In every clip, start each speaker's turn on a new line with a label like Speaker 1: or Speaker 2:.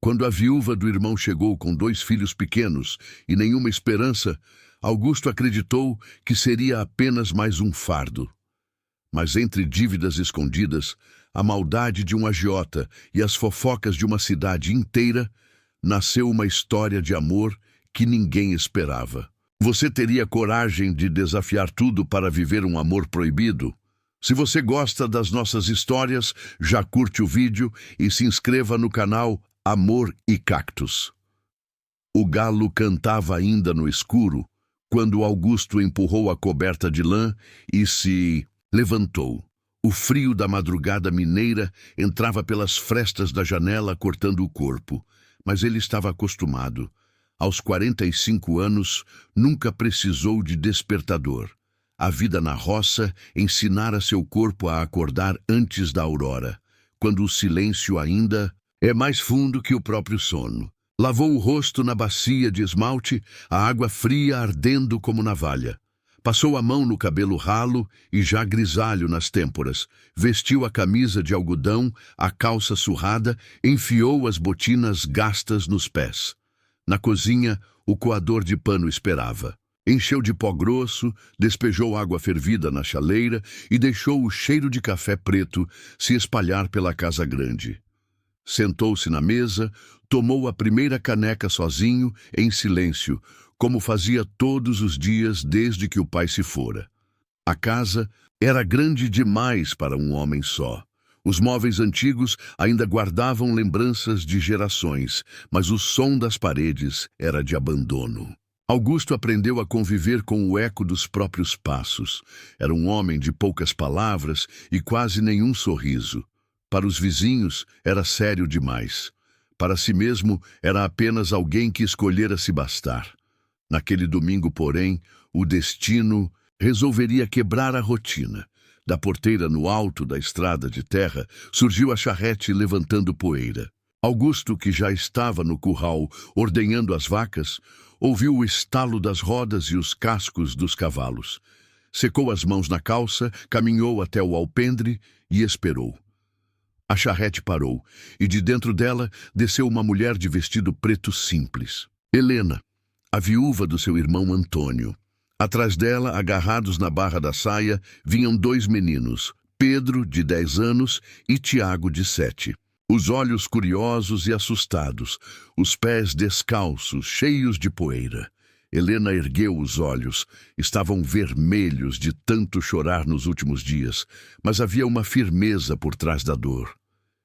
Speaker 1: Quando a viúva do irmão chegou com 2 filhos pequenos e nenhuma esperança, Augusto acreditou que seria apenas mais um fardo. Mas entre dívidas escondidas, a maldade de um agiota e as fofocas de uma cidade inteira, nasceu uma história de amor que ninguém esperava. Você teria coragem de desafiar tudo para viver um amor proibido? Se você gosta das nossas histórias, já curte o vídeo e se inscreva no canal Amor e Cactos. O galo cantava ainda no escuro, quando Augusto empurrou a coberta de lã e se levantou. O frio da madrugada mineira entrava pelas frestas da janela cortando o corpo, mas ele estava acostumado. Aos 45 anos, nunca precisou de despertador. A vida na roça ensinara seu corpo a acordar antes da aurora, quando o silêncio ainda é mais fundo que o próprio sono. Lavou o rosto na bacia de esmalte, a água fria ardendo como navalha. Passou a mão no cabelo ralo e já grisalho nas têmporas. Vestiu a camisa de algodão, a calça surrada, enfiou as botinas gastas nos pés. Na cozinha, o coador de pano esperava. Encheu de pó grosso, despejou água fervida na chaleira e deixou o cheiro de café preto se espalhar pela casa grande. Sentou-se na mesa, tomou a primeira caneca sozinho, em silêncio, como fazia todos os dias desde que o pai se fora. A casa era grande demais para um homem só. Os móveis antigos ainda guardavam lembranças de gerações, mas o som das paredes era de abandono. Augusto aprendeu a conviver com o eco dos próprios passos. Era um homem de poucas palavras e quase nenhum sorriso. Para os vizinhos, era sério demais. Para si mesmo, era apenas alguém que escolhera se bastar. Naquele domingo, porém, o destino resolveria quebrar a rotina. Da porteira no alto da estrada de terra, surgiu a charrete levantando poeira. Augusto, que já estava no curral ordenhando as vacas, ouviu o estalo das rodas e os cascos dos cavalos. Secou as mãos na calça, caminhou até o alpendre e esperou. A charrete parou, e de dentro dela desceu uma mulher de vestido preto simples. Helena, a viúva do seu irmão Antônio. Atrás dela, agarrados na barra da saia, vinham 2 meninos, Pedro, de 10 anos, e Tiago, de 7. Os olhos curiosos e assustados, os pés descalços, cheios de poeira. Helena ergueu os olhos. Estavam vermelhos de tanto chorar nos últimos dias, mas havia uma firmeza por trás da dor.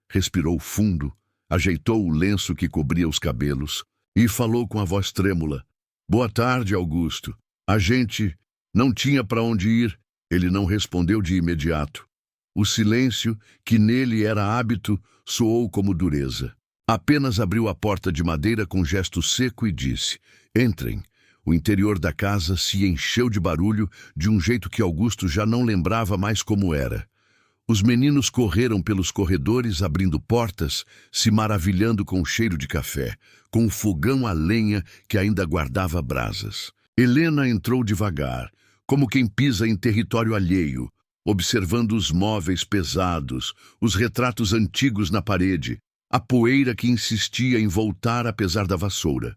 Speaker 1: Respirou fundo, ajeitou o lenço que cobria os cabelos e falou com a voz trêmula. Boa tarde, Augusto. A gente não tinha para onde ir. Ele não respondeu de imediato. O silêncio, que nele era hábito, soou como dureza. Apenas abriu a porta de madeira com gesto seco e disse, entrem. O interior da casa se encheu de barulho de um jeito que Augusto já não lembrava mais como era. Os meninos correram pelos corredores abrindo portas, se maravilhando com o cheiro de café, com o fogão a lenha que ainda guardava brasas. Helena entrou devagar, como quem pisa em território alheio, observando os móveis pesados, os retratos antigos na parede, a poeira que insistia em voltar apesar da vassoura.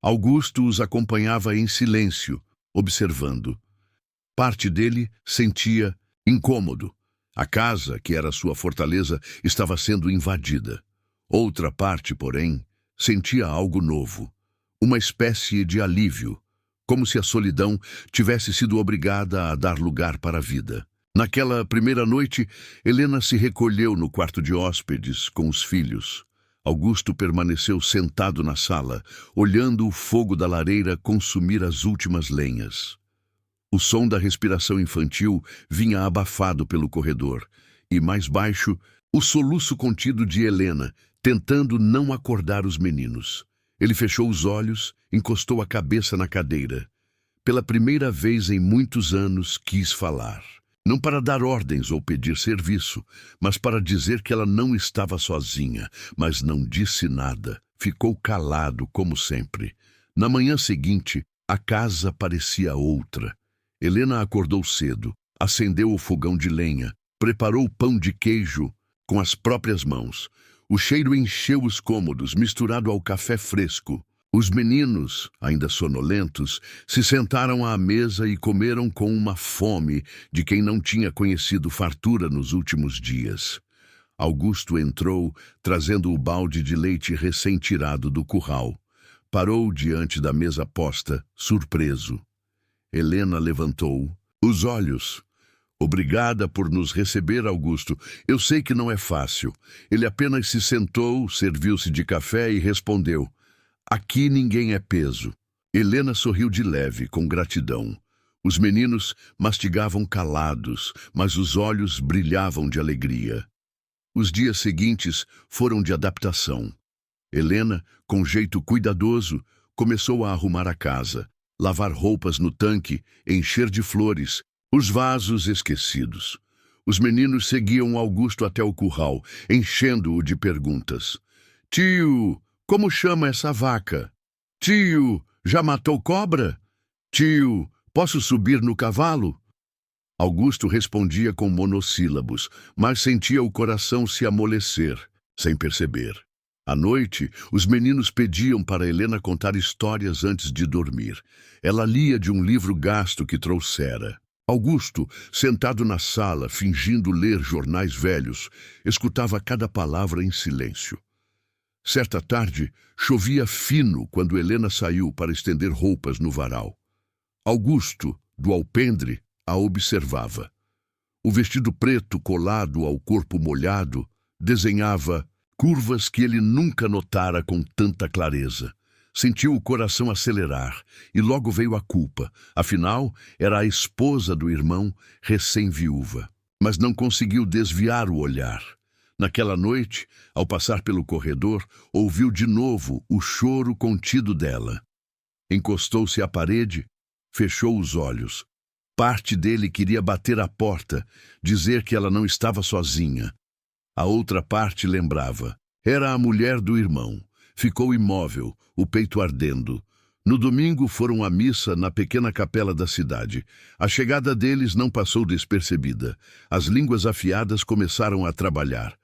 Speaker 1: Augusto os acompanhava em silêncio, observando. Parte dele sentia incômodo. A casa, que era sua fortaleza, estava sendo invadida. Outra parte, porém, sentia algo novo, uma espécie de alívio, como se a solidão tivesse sido obrigada a dar lugar para a vida. Naquela primeira noite, Helena se recolheu no quarto de hóspedes com os filhos. Augusto permaneceu sentado na sala, olhando o fogo da lareira consumir as últimas lenhas. O som da respiração infantil vinha abafado pelo corredor, e mais baixo, o soluço contido de Helena, tentando não acordar os meninos. Ele fechou os olhos, encostou a cabeça na cadeira. Pela primeira vez em muitos anos quis falar. Não para dar ordens ou pedir serviço, mas para dizer que ela não estava sozinha, mas não disse nada. Ficou calado, como sempre. Na manhã seguinte, a casa parecia outra. Helena acordou cedo, acendeu o fogão de lenha, preparou o pão de queijo com as próprias mãos. O cheiro encheu os cômodos, misturado ao café fresco. Os meninos, ainda sonolentos, se sentaram à mesa e comeram com uma fome de quem não tinha conhecido fartura nos últimos dias. Augusto entrou, trazendo o balde de leite recém-tirado do curral. Parou diante da mesa posta, surpreso. Helena levantou os olhos. Obrigada por nos receber, Augusto. Eu sei que não é fácil. Ele apenas se sentou, serviu-se de café e respondeu: aqui ninguém é peso. Helena sorriu de leve, com gratidão. Os meninos mastigavam calados, mas os olhos brilhavam de alegria. Os dias seguintes foram de adaptação. Helena, com jeito cuidadoso, começou a arrumar a casa, lavar roupas no tanque, encher de flores os vasos esquecidos. Os meninos seguiam Augusto até o curral, enchendo-o de perguntas. Tio, como chama essa vaca? Tio, já matou cobra? Tio, posso subir no cavalo? Augusto respondia com monossílabos, mas sentia o coração se amolecer, sem perceber. À noite, os meninos pediam para Helena contar histórias antes de dormir. Ela lia de um livro gasto que trouxera. Augusto, sentado na sala, fingindo ler jornais velhos, escutava cada palavra em silêncio. Certa tarde, chovia fino quando Helena saiu para estender roupas no varal. Augusto, do alpendre, a observava. O vestido preto colado ao corpo molhado desenhava curvas que ele nunca notara com tanta clareza. Sentiu o coração acelerar e logo veio a culpa. Afinal, era a esposa do irmão, recém-viúva. Mas não conseguiu desviar o olhar. Naquela noite, ao passar pelo corredor, ouviu de novo o choro contido dela. Encostou-se à parede, fechou os olhos. Parte dele queria bater à porta, dizer que ela não estava sozinha. A outra parte lembrava. Era a mulher do irmão. Ficou imóvel, o peito ardendo. No domingo foram à missa na pequena capela da cidade. A chegada deles não passou despercebida. As línguas afiadas começaram a trabalhar.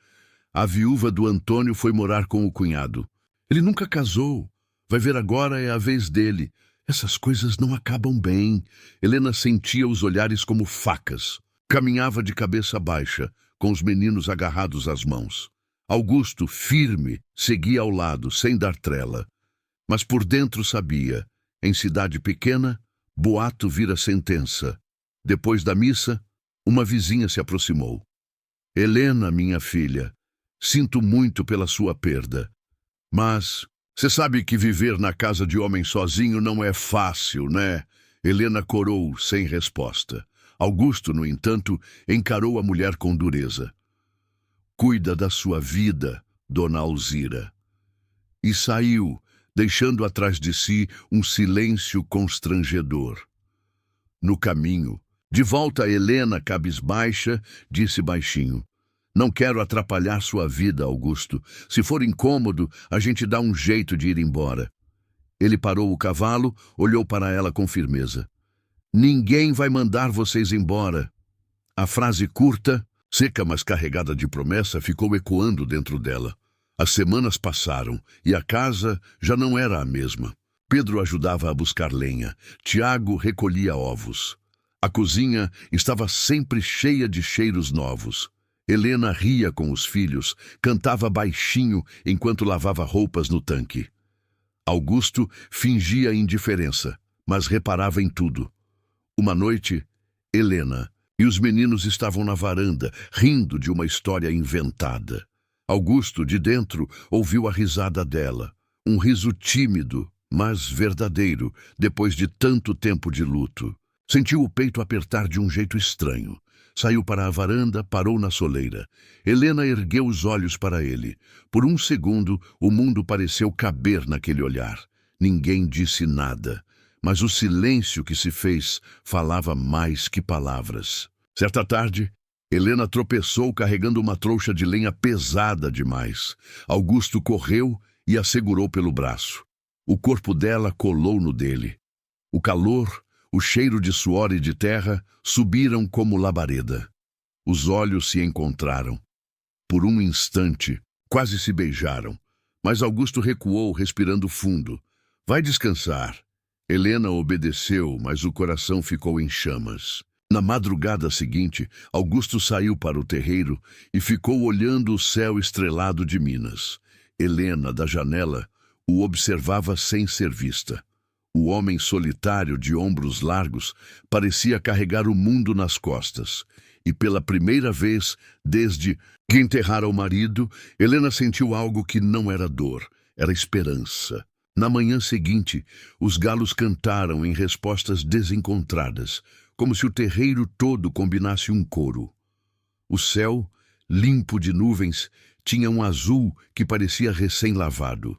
Speaker 1: A viúva do Antônio foi morar com o cunhado. Ele nunca casou. Vai ver agora é a vez dele. Essas coisas não acabam bem. Helena sentia os olhares como facas. Caminhava de cabeça baixa, com os meninos agarrados às mãos. Augusto, firme, seguia ao lado, sem dar trela. Mas por dentro sabia, em cidade pequena, boato vira sentença. Depois da missa, uma vizinha se aproximou. Helena, minha filha, sinto muito pela sua perda. Mas você sabe que viver na casa de homem sozinho não é fácil, né? Helena corou, sem resposta. Augusto, no entanto, encarou a mulher com dureza. Cuida da sua vida, dona Alzira. E saiu, deixando atrás de si um silêncio constrangedor. No caminho, de volta a Helena, cabisbaixa, disse baixinho: não quero atrapalhar sua vida, Augusto. Se for incômodo, a gente dá um jeito de ir embora. Ele parou o cavalo, olhou para ela com firmeza. Ninguém vai mandar vocês embora. A frase curta, seca mas carregada de promessa, ficou ecoando dentro dela. As semanas passaram e a casa já não era a mesma. Pedro ajudava a buscar lenha. Tiago recolhia ovos. A cozinha estava sempre cheia de cheiros novos. Helena ria com os filhos, cantava baixinho enquanto lavava roupas no tanque. Augusto fingia indiferença, mas reparava em tudo. Uma noite, Helena e os meninos estavam na varanda, rindo de uma história inventada. Augusto, de dentro, ouviu a risada dela. Um riso tímido, mas verdadeiro, depois de tanto tempo de luto. Sentiu o peito apertar de um jeito estranho. Saiu para a varanda, parou na soleira. Helena ergueu os olhos para ele. Por um segundo, o mundo pareceu caber naquele olhar. Ninguém disse nada, mas o silêncio que se fez falava mais que palavras. Certa tarde, Helena tropeçou carregando uma trouxa de lenha pesada demais. Augusto correu e a segurou pelo braço. O corpo dela colou no dele. O calor, o cheiro de suor e de terra subiram como labareda. Os olhos se encontraram. Por um instante, Quase se beijaram, mas Augusto recuou, respirando fundo. Vai descansar. Helena obedeceu, mas o coração ficou em chamas. Na madrugada seguinte, Augusto saiu para o terreiro e ficou olhando o céu estrelado de Minas. Helena, da janela, o observava sem ser vista. O homem solitário de ombros largos parecia carregar o mundo nas costas. E pela primeira vez, desde que enterrara o marido, Helena sentiu algo que não era dor, era esperança. Na manhã seguinte, os galos cantaram em respostas desencontradas, como se o terreiro todo combinasse um coro. O céu, limpo de nuvens, tinha um azul que parecia recém-lavado.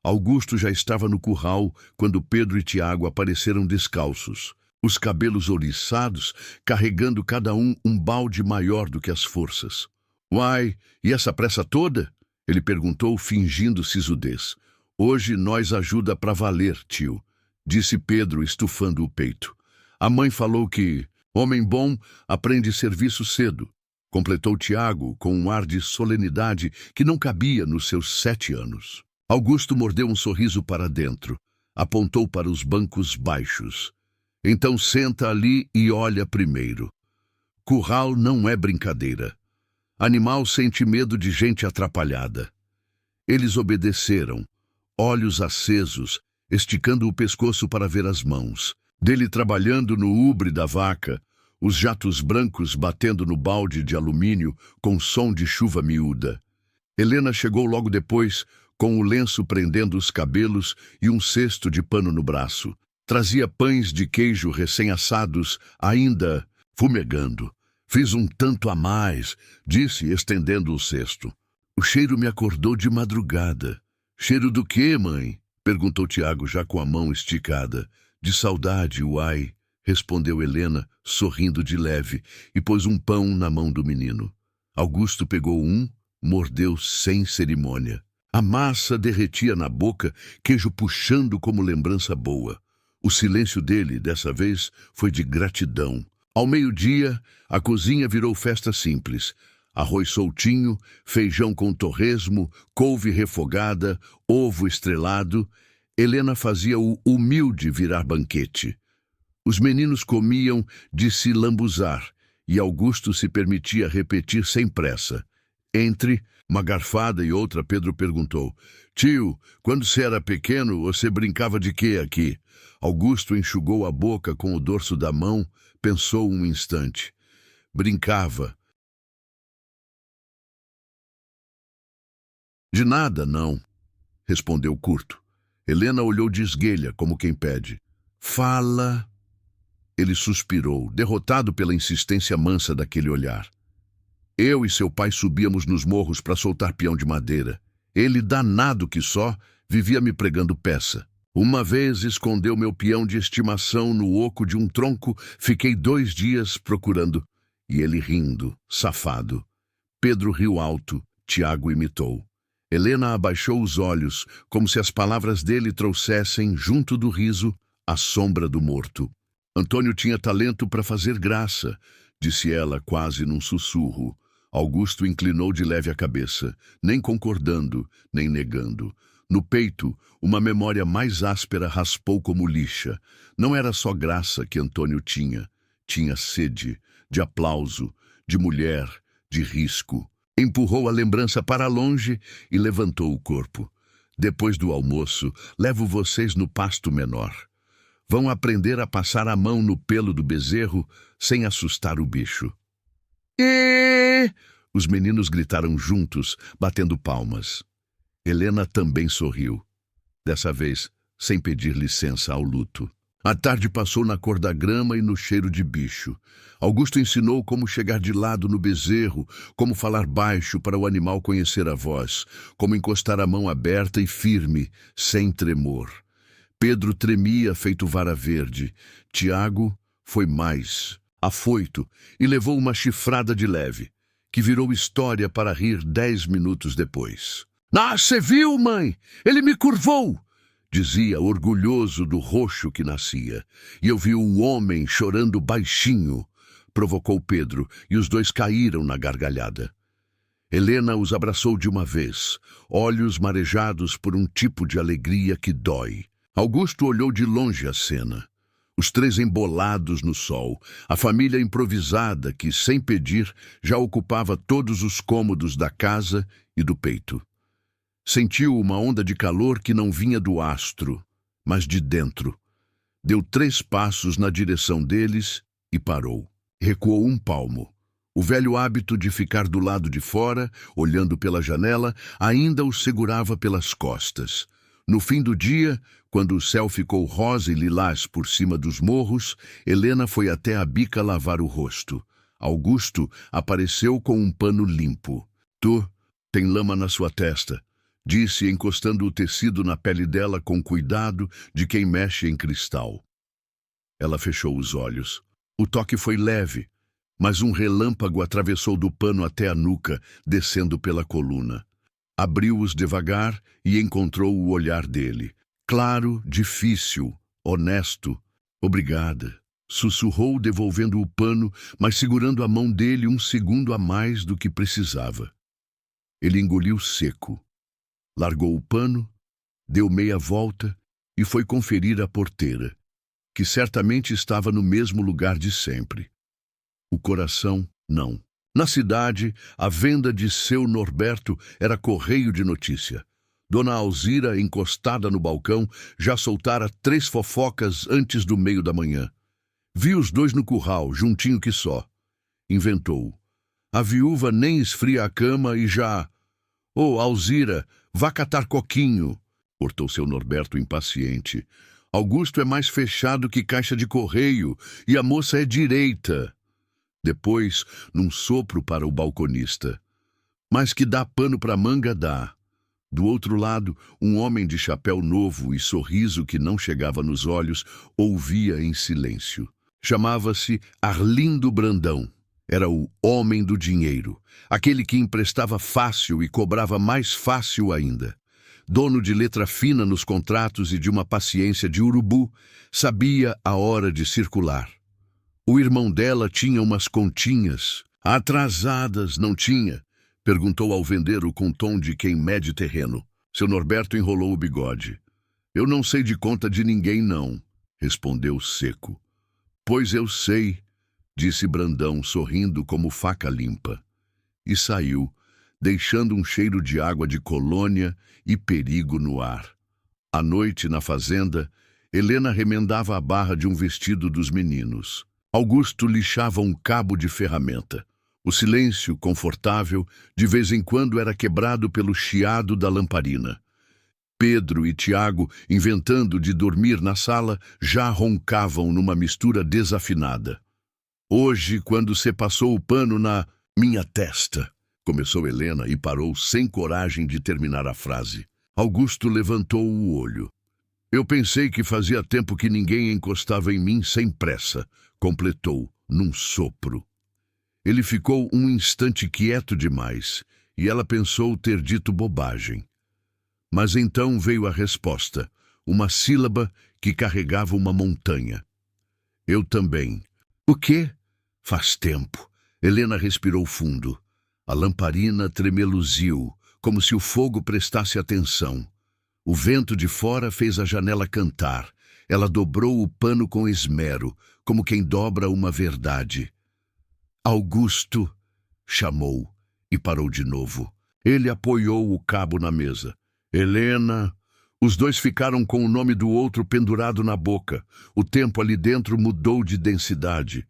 Speaker 1: Augusto já estava no curral quando Pedro e Tiago apareceram descalços, os cabelos ouriçados, carregando cada um balde maior do que as forças. Uai, e essa pressa toda? Ele perguntou, fingindo sisudez. Hoje nós ajuda pra valer, tio, disse Pedro, estufando o peito. A mãe falou que homem bom aprende serviço cedo, completou Tiago com um ar de solenidade que não cabia nos seus 7 anos. Augusto mordeu um sorriso para dentro, apontou para os bancos baixos. Então senta ali e olha primeiro. Curral não é brincadeira. Animal sente medo de gente atrapalhada. Eles obedeceram, olhos acesos, esticando o pescoço para ver as mãos. Dele trabalhando no ubre da vaca, os jatos brancos batendo no balde de alumínio com som de chuva miúda. Helena chegou logo depois, com o lenço prendendo os cabelos e um cesto de pano no braço. Trazia pães de queijo recém-assados, ainda fumegando. Fiz um tanto a mais, disse, estendendo o cesto. O cheiro me acordou de madrugada. Cheiro do quê, mãe? Perguntou Tiago, já com a mão esticada. De saudade, uai, respondeu Helena, sorrindo de leve, e pôs um pão na mão do menino. Augusto pegou um, mordeu sem cerimônia. A massa derretia na boca, queijo puxando como lembrança boa. O silêncio dele, dessa vez, foi de gratidão. Ao meio-dia, a cozinha virou festa simples. Arroz soltinho, feijão com torresmo, couve refogada, ovo estrelado. Helena fazia o humilde virar banquete. Os meninos comiam de se lambuzar, e Augusto se permitia repetir sem pressa. Entre uma garfada e outra, Pedro perguntou: Tio, quando você era pequeno, você brincava de quê aqui? Augusto enxugou a boca com o dorso da mão, pensou um instante. Brincava. De nada, não, respondeu curto. Helena olhou de esguelha, como quem pede. Fala. Ele suspirou, derrotado pela insistência mansa daquele olhar. Eu e seu pai subíamos nos morros para soltar peão de madeira. Ele, danado que só, vivia me pregando peça. Uma vez escondeu meu peão de estimação no oco de um tronco, fiquei 2 dias procurando. E ele rindo, safado. Pedro riu alto, Tiago imitou. Helena abaixou os olhos, como se as palavras dele trouxessem, junto do riso, a sombra do morto. Antônio tinha talento para fazer graça, disse ela quase num sussurro. Augusto inclinou de leve a cabeça, nem concordando, nem negando. No peito, uma memória mais áspera raspou como lixa. Não era só graça que Antônio tinha. Tinha sede, de aplauso, de mulher, de risco. Empurrou a lembrança para longe e levantou o corpo. Depois do almoço, levo vocês no pasto menor. Vão aprender a passar a mão no pelo do bezerro sem assustar o bicho. E os meninos gritaram juntos, batendo palmas. Helena também sorriu, dessa vez sem pedir licença ao luto. A tarde passou na cor da grama e no cheiro de bicho. Augusto ensinou como chegar de lado no bezerro, como falar baixo para o animal conhecer a voz, como encostar a mão aberta e firme, sem tremor. Pedro tremia feito vara verde. Tiago foi mais, afoito, e levou uma chifrada de leve, que virou história para rir 10 minutos depois. Ah, você viu, mãe? Ele me curvou! Dizia, orgulhoso do roxo que nascia. E eu vi um homem chorando baixinho, provocou Pedro, e os dois caíram na gargalhada. Helena os abraçou de uma vez, olhos marejados por um tipo de alegria que dói. Augusto olhou de longe a cena. Os três embolados no sol, a família improvisada que, sem pedir, já ocupava todos os cômodos da casa e do peito. Sentiu uma onda de calor que não vinha do astro, mas de dentro. Deu 3 passos na direção deles e parou. Recuou 1 palmo. O velho hábito de ficar do lado de fora, olhando pela janela, ainda o segurava pelas costas. No fim do dia, quando o céu ficou rosa e lilás por cima dos morros, Helena foi até a bica lavar o rosto. Augusto apareceu com um pano limpo. Tu, tem lama na sua testa, disse, encostando o tecido na pele dela com cuidado de quem mexe em cristal. Ela fechou os olhos. O toque foi leve, mas um relâmpago atravessou do pano até a nuca, descendo pela coluna. Abriu-os devagar e encontrou o olhar dele. Claro, difícil, honesto. Obrigada. Sussurrou, devolvendo o pano, mas segurando a mão dele 1 segundo a mais do que precisava. Ele engoliu seco. Largou o pano, deu meia volta e foi conferir a porteira, que certamente estava no mesmo lugar de sempre. O coração, não. Na cidade, a venda de seu Norberto era correio de notícia. Dona Alzira, encostada no balcão, já soltara 3 fofocas antes do meio da manhã. Viu os 2 no curral, juntinho que só. Inventou. A viúva nem esfria a cama e já... "Ô, Alzira, vá catar coquinho", cortou seu Norberto impaciente. "Augusto é mais fechado que caixa de correio e a moça é direita." Depois, num sopro para o balconista. "Mas que dá pano para manga, dá." Do outro lado, um homem de chapéu novo e sorriso que não chegava nos olhos ouvia em silêncio. Chamava-se Arlindo Brandão. Era o homem do dinheiro, aquele que emprestava fácil e cobrava mais fácil ainda. Dono de letra fina nos contratos e de uma paciência de urubu, sabia a hora de circular. O irmão dela tinha umas continhas. "Atrasadas, não tinha?" perguntou ao vendeiro com tom de quem mede terreno. Seu Norberto enrolou o bigode. "Eu não sei de conta de ninguém, não", respondeu seco. "Pois eu sei", disse Brandão, sorrindo como faca limpa. E saiu, deixando um cheiro de água de colônia e perigo no ar. À noite, na fazenda, Helena remendava a barra de um vestido dos meninos. Augusto lixava um cabo de ferramenta. O silêncio, confortável, de vez em quando era quebrado pelo chiado da lamparina. Pedro e Tiago, inventando de dormir na sala, já roncavam numa mistura desafinada. "Hoje, quando você passou o pano na minha testa", começou Helena e parou sem coragem de terminar a frase. Augusto levantou o olho. "Eu pensei que fazia tempo que ninguém encostava em mim sem pressa", completou, num sopro. Ele ficou um instante quieto demais, e ela pensou ter dito bobagem. Mas então veio a resposta, uma sílaba que carregava uma montanha. "Eu também." "O quê?" "Faz tempo." Helena respirou fundo. A lamparina tremeluziu, como se o fogo prestasse atenção. O vento de fora fez a janela cantar. Ela dobrou o pano com esmero, como quem dobra uma verdade. "Augusto", chamou, e parou de novo. Ele apoiou o cabo na mesa. "Helena." Os 2 ficaram com o nome do outro pendurado na boca. O tempo ali dentro mudou de densidade.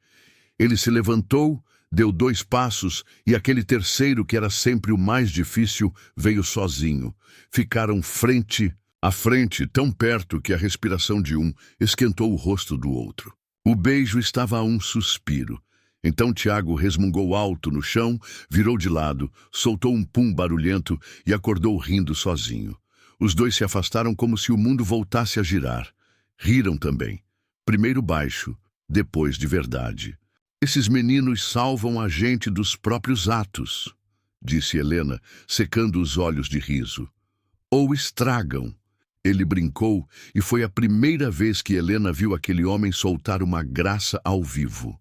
Speaker 1: Ele se levantou, deu 2 passos, e aquele terceiro, que era sempre o mais difícil, veio sozinho. Ficaram frente a frente, tão perto que a respiração de um esquentou o rosto do outro. O beijo estava a um suspiro. Então Tiago resmungou alto no chão, virou de lado, soltou um pum barulhento e acordou rindo sozinho. Os 2 se afastaram como se o mundo voltasse a girar. Riram também. Primeiro baixo, depois de verdade. "Esses meninos salvam a gente dos próprios atos", disse Helena, secando os olhos de riso. "Ou estragam." Ele brincou, e foi a primeira vez que Helena viu aquele homem soltar uma graça ao vivo.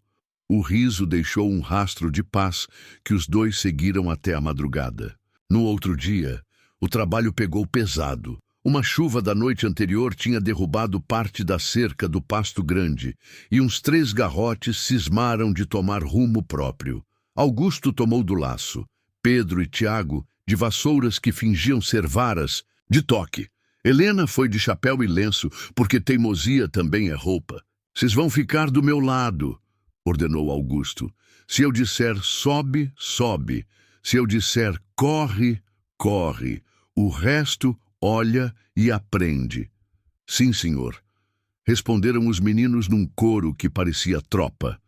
Speaker 1: O riso deixou um rastro de paz que os dois seguiram até a madrugada. No outro dia, o trabalho pegou pesado. Uma chuva da noite anterior tinha derrubado parte da cerca do pasto grande, e uns 3 garrotes cismaram de tomar rumo próprio. Augusto tomou do laço, Pedro e Tiago de vassouras que fingiam ser varas, de toque. Helena foi de chapéu e lenço, porque teimosia também é roupa. "Vocês vão ficar do meu lado", ordenou Augusto. "Se eu disser sobe, sobe. Se eu disser corre, corre. O resto olha e aprende." "Sim, senhor", responderam os meninos num coro que parecia tropa.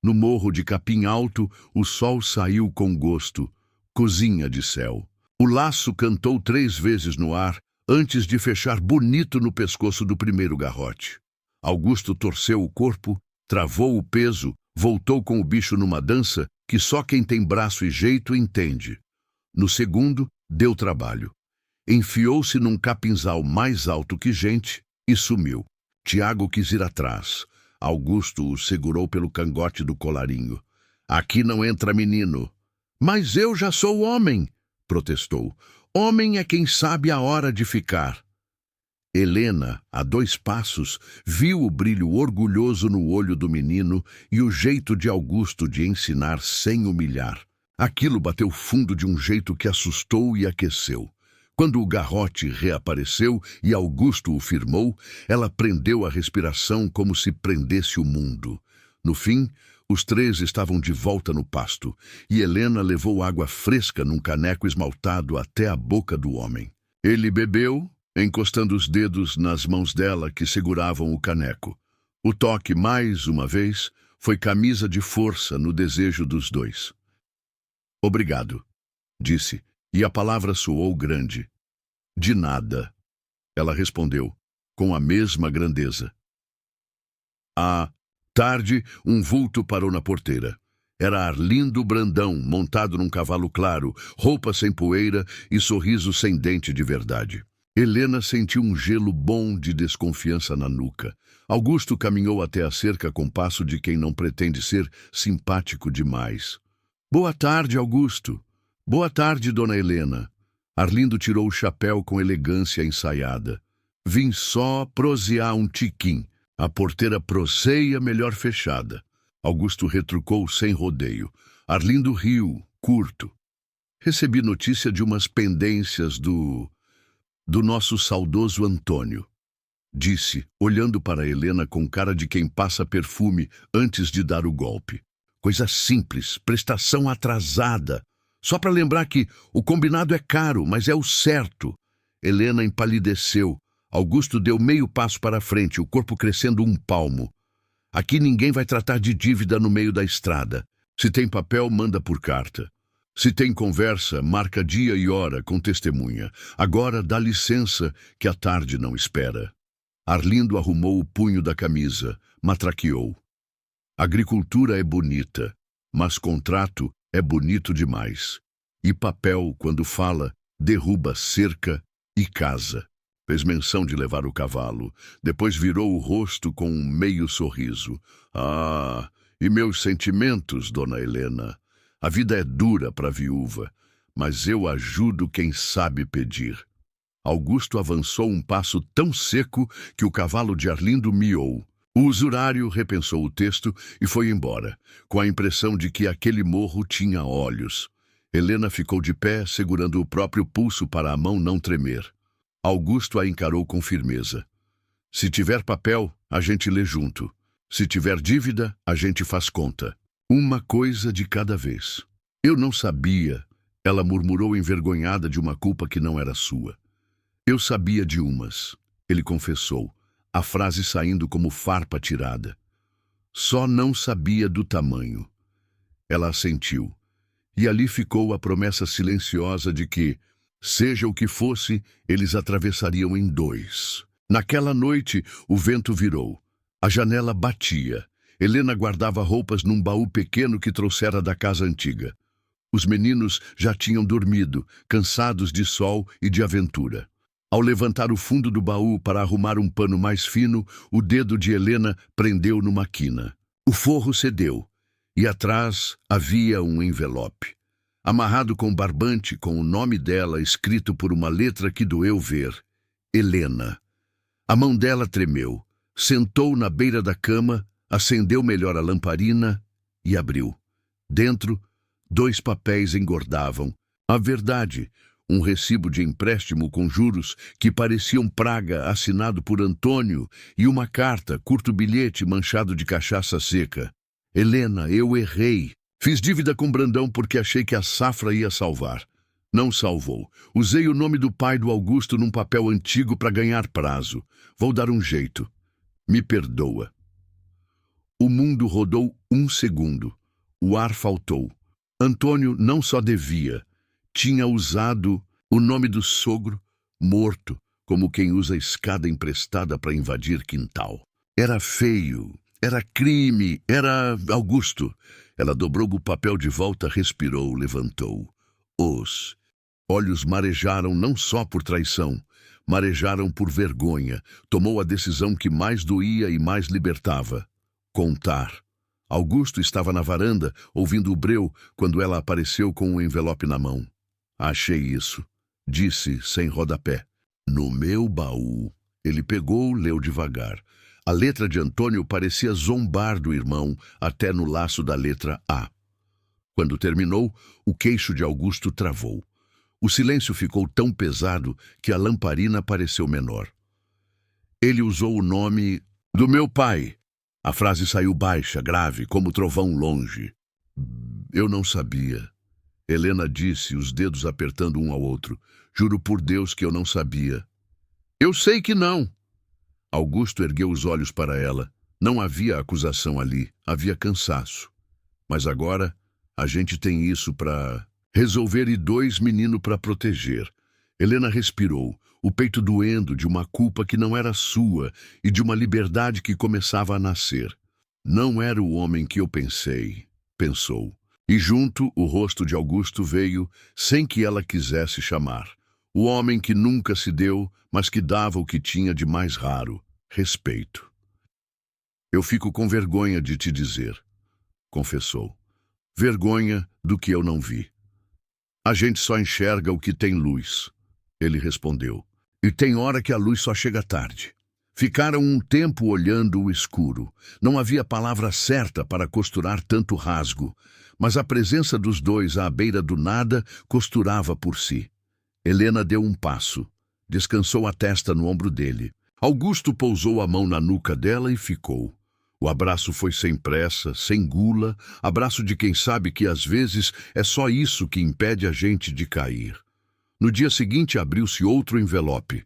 Speaker 1: No morro de Capim Alto, o sol saiu com gosto, cozinha de céu. O laço cantou 3 vezes no ar, antes de fechar bonito no pescoço do primeiro garrote. Augusto torceu o corpo, travou o peso, voltou com o bicho numa dança que só quem tem braço e jeito entende. No segundo, deu trabalho. Enfiou-se num capinzal mais alto que gente e sumiu. Tiago quis ir atrás. Augusto o segurou pelo cangote do colarinho. "Aqui não entra menino." "Mas eu já sou homem", protestou. "Homem é quem sabe a hora de ficar." Helena, a 2 passos, viu o brilho orgulhoso no olho do menino e o jeito de Augusto de ensinar sem humilhar. Aquilo bateu fundo de um jeito que assustou e aqueceu. Quando o garrote reapareceu e Augusto o firmou, ela prendeu a respiração como se prendesse o mundo. No fim, os 3 estavam de volta no pasto, e Helena levou água fresca num caneco esmaltado até a boca do homem. Ele bebeu, encostando os dedos nas mãos dela que seguravam o caneco. O toque, mais uma vez, foi camisa de força no desejo dos 2. "Obrigado", disse, e a palavra soou grande. "De nada", ela respondeu, com a mesma grandeza. À tarde, um vulto parou na porteira. Era Arlindo Brandão, montado num cavalo claro, roupa sem poeira e sorriso sem dente de verdade. Helena sentiu um gelo bom de desconfiança na nuca. Augusto caminhou até a cerca com passo de quem não pretende ser simpático demais. "Boa tarde, Augusto." "Boa tarde, dona Helena." Arlindo tirou o chapéu com elegância ensaiada. "Vim só prosear um tiquim. A porteira proseia melhor fechada." Augusto retrucou sem rodeio. Arlindo riu, curto. "Recebi notícia de umas pendências do nosso saudoso Antônio", disse, olhando para Helena com cara de quem passa perfume antes de dar o golpe. "Coisa simples, prestação atrasada. Só para lembrar que o combinado é caro, mas é o certo." Helena empalideceu. Augusto deu meio passo para frente, o corpo crescendo 1 palmo. "Aqui ninguém vai tratar de dívida no meio da estrada. Se tem papel, manda por carta. Se tem conversa, marca dia e hora com testemunha. Agora dá licença que a tarde não espera." Arlindo arrumou o punho da camisa, matraqueou. "Agricultura é bonita, mas contrato é bonito demais. E papel, quando fala, derruba cerca e casa." Fez menção de levar o cavalo. Depois virou o rosto com um meio sorriso. "Ah, e meus sentimentos, dona Helena. A vida é dura para a viúva, mas eu ajudo quem sabe pedir." Augusto avançou um passo tão seco que o cavalo de Arlindo miou. O usurário repensou o texto e foi embora, com a impressão de que aquele morro tinha olhos. Helena ficou de pé, segurando o próprio pulso para a mão não tremer. Augusto a encarou com firmeza. "Se tiver papel, a gente lê junto. Se tiver dívida, a gente faz conta. Uma coisa de cada vez." "Eu não sabia", ela murmurou envergonhada de uma culpa que não era sua. "Eu sabia de umas", ele confessou, a frase saindo como farpa tirada. "Só não sabia do tamanho." Ela assentiu, e ali ficou a promessa silenciosa de que, seja o que fosse, eles atravessariam em 2. Naquela noite, o vento virou. A janela batia. Helena guardava roupas num baú pequeno que trouxera da casa antiga. Os meninos já tinham dormido, cansados de sol e de aventura. Ao levantar o fundo do baú para arrumar um pano mais fino, o dedo de Helena prendeu numa quina. O forro cedeu. e atrás havia um envelope, amarrado com barbante com o nome dela escrito por uma letra que doeu ver: Helena. A mão dela tremeu, sentou na beira da cama, acendeu melhor a lamparina e abriu. Dentro, 2 papéis engordavam. A verdade, um recibo de empréstimo com juros que pareciam praga assinado por Antônio e uma carta, curto bilhete manchado de cachaça seca. Helena, eu errei. Fiz dívida com Brandão porque achei que a safra ia salvar. Não salvou. Usei o nome do pai do Augusto num papel antigo para ganhar prazo. Vou dar um jeito. Me perdoa. O mundo rodou 1 segundo. O ar faltou. Antônio não só devia, tinha usado o nome do sogro, morto, como quem usa escada emprestada para invadir quintal. Era feio, era crime, era Augusto. Ela dobrou o papel de volta, respirou, levantou. Os olhos marejaram não só por traição, marejaram por vergonha. Tomou a decisão que mais doía e mais libertava: contar. Augusto estava na varanda, ouvindo o breu, quando ela apareceu com um envelope na mão. Achei isso, disse, sem rodapé. No meu baú. Ele pegou, leu devagar. A letra de Antônio parecia zombar do irmão, até no laço da letra A. Quando terminou, o queixo de Augusto travou. O silêncio ficou tão pesado que a lamparina pareceu menor. Ele usou o nome do meu pai. A frase saiu baixa, grave, como trovão longe. Eu não sabia. Helena disse, os dedos apertando um ao outro. Juro por Deus que eu não sabia. Eu sei que não. Augusto ergueu os olhos para ela. Não havia acusação ali, havia cansaço. Mas agora, a gente tem isso para resolver e 2 meninos para proteger. Helena respirou, o peito doendo de uma culpa que não era sua e de uma liberdade que começava a nascer. Não era o homem que eu pensei, pensou. E junto, o rosto de Augusto veio, sem que ela quisesse chamar. O homem que nunca se deu, mas que dava o que tinha de mais raro: respeito. Eu fico com vergonha de te dizer, confessou. Vergonha do que eu não vi. A gente só enxerga o que tem luz, ele respondeu. E tem hora que a luz só chega tarde. Ficaram um tempo olhando o escuro. Não havia palavra certa para costurar tanto rasgo, mas a presença dos dois à beira do nada costurava por si. Helena deu um passo. Descansou a testa no ombro dele. Augusto pousou a mão na nuca dela e ficou. O abraço foi sem pressa, sem gula, abraço de quem sabe que às vezes é só isso que impede a gente de cair. No dia seguinte abriu-se outro envelope.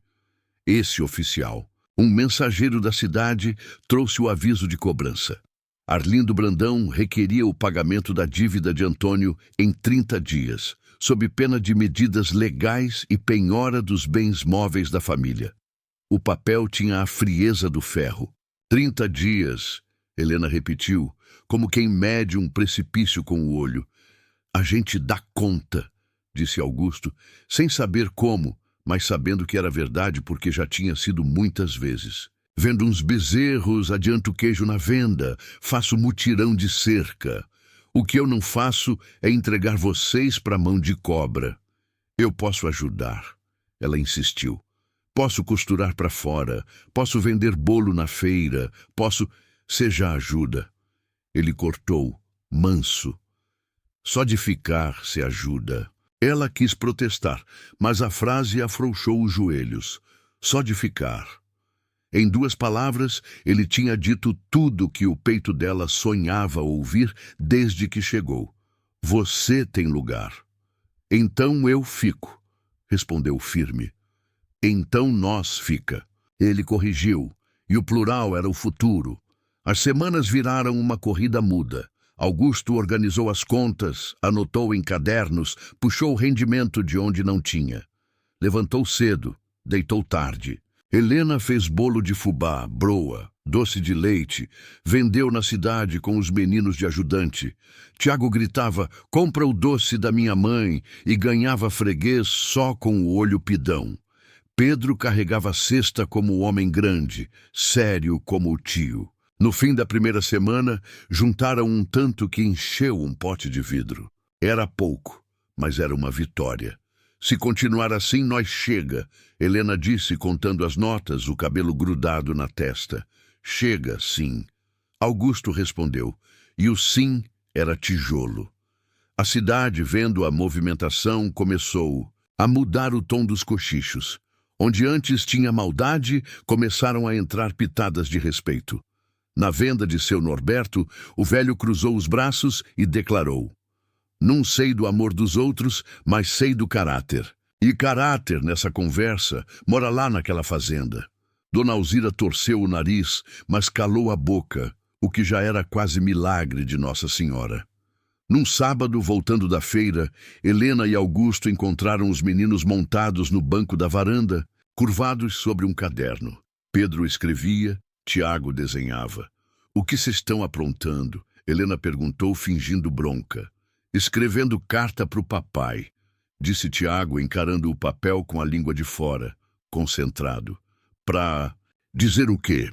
Speaker 1: Esse oficial, um mensageiro da cidade, trouxe o aviso de cobrança. Arlindo Brandão requeria o pagamento da dívida de Antônio em 30 dias, sob pena de medidas legais e penhora dos bens móveis da família. O papel tinha a frieza do ferro. 30 dias, Helena repetiu, como quem mede um precipício com o olho. A gente dá conta, disse Augusto, sem saber como, mas sabendo que era verdade porque já tinha sido muitas vezes. Vendo uns bezerros, adianto queijo na venda, faço mutirão de cerca. O que eu não faço é entregar vocês para a mão de cobra. Eu posso ajudar, ela insistiu. Posso costurar para fora, posso vender bolo na feira, posso... Seja ajuda. Ele cortou, manso. Só de ficar se ajuda. Ela quis protestar, mas a frase afrouxou os joelhos. Só de ficar. Em 2 palavras, ele tinha dito tudo que o peito dela sonhava ouvir desde que chegou. Você tem lugar. Então eu fico, respondeu firme. Então nós fica. Ele corrigiu, e o plural era o futuro. As semanas viraram uma corrida muda. Augusto organizou as contas, anotou em cadernos, puxou o rendimento de onde não tinha. Levantou cedo, deitou tarde. Helena fez bolo de fubá, broa, doce de leite, vendeu na cidade com os meninos de ajudante. Tiago gritava, compra o doce da minha mãe, e ganhava freguês só com o olho pidão. Pedro carregava a cesta como o homem grande, sério como o tio. No fim da primeira semana, juntaram um tanto que encheu um pote de vidro. Era pouco, mas era uma vitória. Se continuar assim, nós chega, Helena disse, contando as notas, o cabelo grudado na testa. Chega, sim. Augusto respondeu, e o sim era tijolo. A cidade, vendo a movimentação, começou a mudar o tom dos cochichos. Onde antes tinha maldade, começaram a entrar pitadas de respeito. Na venda de seu Norberto, o velho cruzou os braços e declarou: não sei do amor dos outros, mas sei do caráter. E caráter, nessa conversa, mora lá naquela fazenda. Dona Alzira torceu o nariz, mas calou a boca, o que já era quase milagre de Nossa Senhora. Num sábado, voltando da feira, Helena e Augusto encontraram os meninos montados no banco da varanda, curvados sobre um caderno. Pedro escrevia, Tiago desenhava. O que se estão aprontando? Helena perguntou, fingindo bronca. Escrevendo carta para o papai, disse Tiago, encarando o papel com a língua de fora, concentrado. Pra dizer o quê?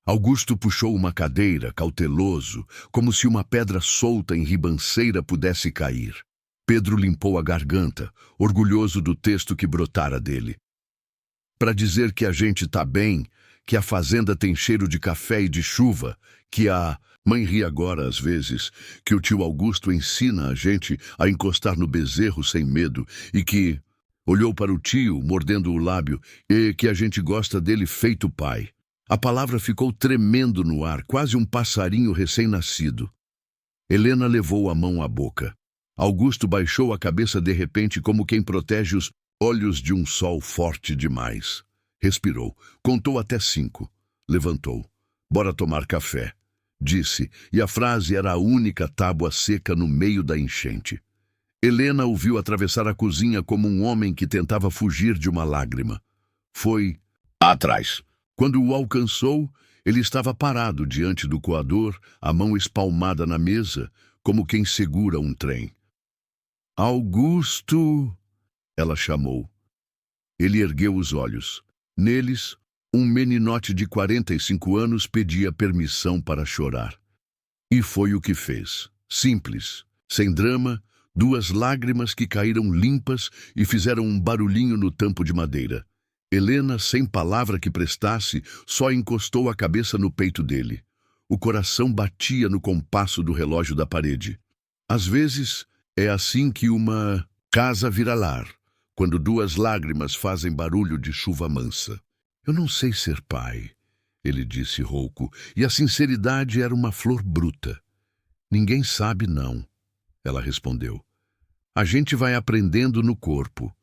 Speaker 1: Augusto puxou uma cadeira, cauteloso, como se uma pedra solta em ribanceira pudesse cair. Pedro limpou a garganta, orgulhoso do texto que brotara dele. Para dizer que a gente tá bem, que a fazenda tem cheiro de café e de chuva, que a mãe ri agora às vezes, que o tio Augusto ensina a gente a encostar no bezerro sem medo e que olhou para o tio, mordendo o lábio, e que a gente gosta dele feito pai. A palavra ficou tremendo no ar, quase um passarinho recém-nascido. Helena levou a mão à boca. Augusto baixou a cabeça de repente como quem protege os olhos de um sol forte demais. Respirou, contou até 5. Levantou. Bora tomar café, disse, e a frase era a única tábua seca no meio da enchente. Helena o viu atravessar a cozinha como um homem que tentava fugir de uma lágrima. Foi atrás. Quando o alcançou, ele estava parado diante do coador, a mão espalmada na mesa, como quem segura um trem. Augusto! Ela chamou. Ele ergueu os olhos. Neles, um meninote de 45 anos pedia permissão para chorar. E foi o que fez. Simples, sem drama, 2 lágrimas que caíram limpas e fizeram um barulhinho no tampo de madeira. Helena, sem palavra que prestasse, só encostou a cabeça no peito dele. O coração batia no compasso do relógio da parede. Às vezes, é assim que uma casa vira lar, quando 2 lágrimas fazem barulho de chuva mansa. Eu não sei ser pai, ele disse rouco, e a sinceridade era uma flor bruta. Ninguém sabe, não, ela respondeu. A gente vai aprendendo no corpo.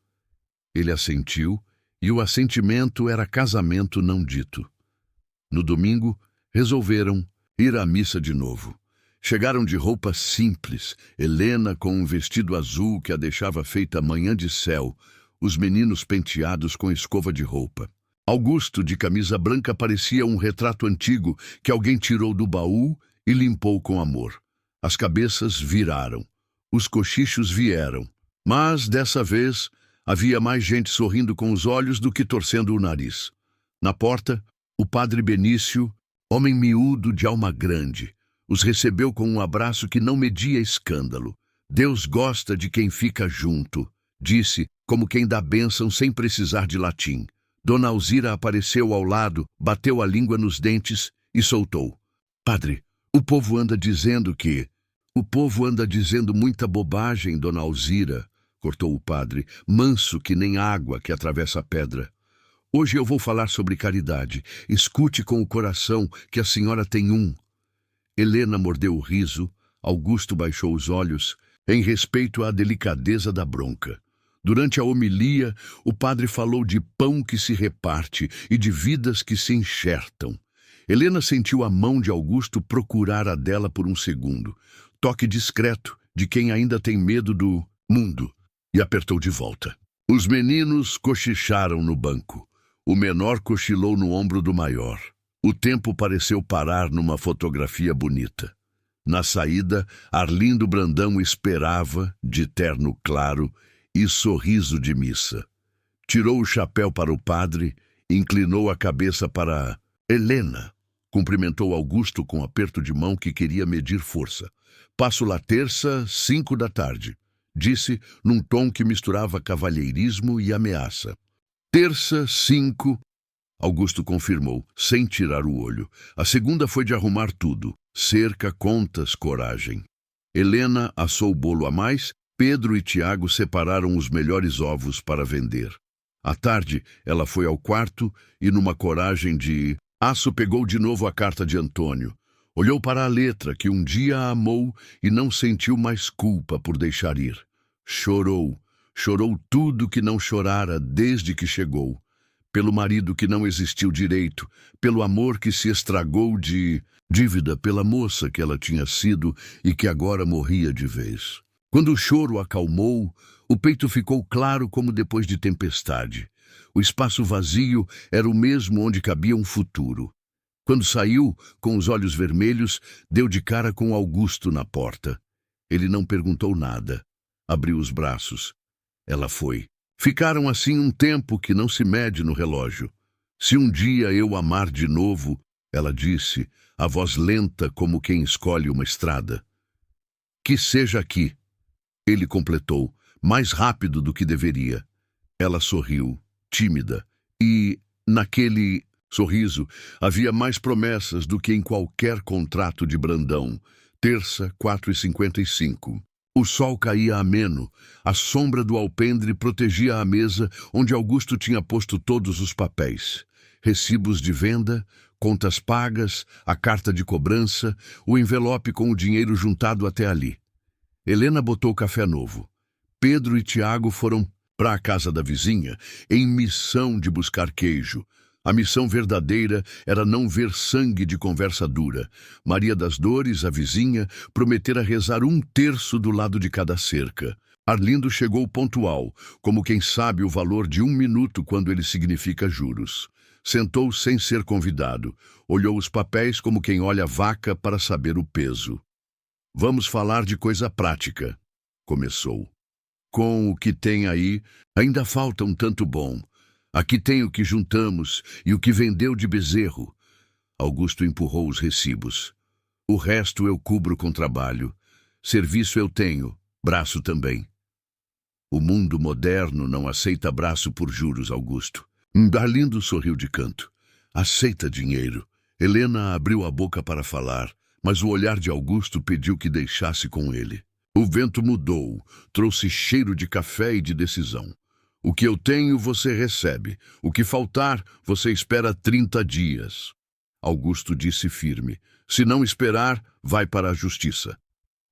Speaker 1: Ele assentiu, e o assentimento era casamento não dito. No domingo, resolveram ir à missa de novo. Chegaram de roupa simples, Helena com um vestido azul que a deixava feita manhã de céu, os meninos penteados com escova de roupa. Augusto, de camisa branca, parecia um retrato antigo que alguém tirou do baú e limpou com amor. As cabeças viraram, os cochichos vieram, mas, dessa vez, havia mais gente sorrindo com os olhos do que torcendo o nariz. Na porta, o padre Benício, homem miúdo de alma grande, os recebeu com um abraço que não media escândalo. Deus gosta de quem fica junto, disse, como quem dá bênção sem precisar de latim. Dona Alzira apareceu ao lado, bateu a língua nos dentes e soltou. Padre, o povo anda dizendo que... O povo anda dizendo muita bobagem, Dona Alzira, cortou o padre, manso que nem água que atravessa a pedra. Hoje eu vou falar sobre caridade. Escute com o coração que a senhora tem um. Helena mordeu o riso, Augusto baixou os olhos, em respeito à delicadeza da bronca. Durante a homilia, o padre falou de pão que se reparte e de vidas que se enxertam. Helena sentiu a mão de Augusto procurar a dela por um segundo. Toque discreto de quem ainda tem medo do mundo. E apertou de volta. Os meninos cochicharam no banco. O menor cochilou no ombro do maior. O tempo pareceu parar numa fotografia bonita. Na saída, Arlindo Brandão esperava, de terno claro e sorriso de missa. Tirou o chapéu para o padre, inclinou a cabeça para Helena. Cumprimentou Augusto com aperto de mão que queria medir força. Passo lá terça, 5 da tarde, disse num tom que misturava cavalheirismo e ameaça. Terça, 5. Augusto confirmou, sem tirar o olho. A segunda foi de arrumar tudo. Cerca, contas, coragem. Helena assou o bolo a mais, Pedro e Tiago separaram os melhores ovos para vender. À tarde, ela foi ao quarto e, numa coragem de aço, pegou de novo a carta de Antônio. Olhou para a letra que um dia a amou e não sentiu mais culpa por deixar ir. Chorou. Chorou tudo que não chorara desde que chegou. Pelo marido que não existiu direito, pelo amor que se estragou de dívida, pela moça que ela tinha sido e que agora morria de vez. Quando o choro acalmou, o peito ficou claro como depois de tempestade. O espaço vazio era o mesmo onde cabia um futuro. Quando saiu, com os olhos vermelhos, deu de cara com Augusto na porta. Ele não perguntou nada. Abriu os braços. Ela foi. Ficaram assim um tempo que não se mede no relógio. Se um dia eu amar de novo, ela disse, a voz lenta como quem escolhe uma estrada. Que seja aqui. Ele completou, mais rápido do que deveria. Ela sorriu, tímida, e, naquele sorriso, havia mais promessas do que em qualquer contrato de Brandão. Terça, 4h55. O sol caía ameno, a sombra do alpendre protegia a mesa onde Augusto tinha posto todos os papéis. Recibos de venda, contas pagas, a carta de cobrança, o envelope com o dinheiro juntado até ali. Helena botou café novo. Pedro e Tiago foram para a casa da vizinha em missão de buscar queijo. A missão verdadeira era não ver sangue de conversa dura. Maria das Dores, a vizinha, prometera rezar 1/3 do lado de cada cerca. Arlindo chegou pontual, como quem sabe o valor de 1 minuto quando ele significa juros. Sentou sem ser convidado. Olhou os papéis como quem olha vaca para saber o peso. Vamos falar de coisa prática, começou. Com o que tem aí, ainda falta um tanto bom. Aqui tem o que juntamos e o que vendeu de bezerro. Augusto empurrou os recibos. O resto eu cubro com trabalho. Serviço eu tenho, braço também. O mundo moderno não aceita braço por juros, Augusto. Arlindo sorriu de canto. Aceita dinheiro. Helena abriu a boca para falar, mas o olhar de Augusto pediu que deixasse com ele. O vento mudou, trouxe cheiro de café e de decisão. O que eu tenho, você recebe. O que faltar, você espera 30 dias. Augusto disse firme. Se não esperar, vai para a justiça.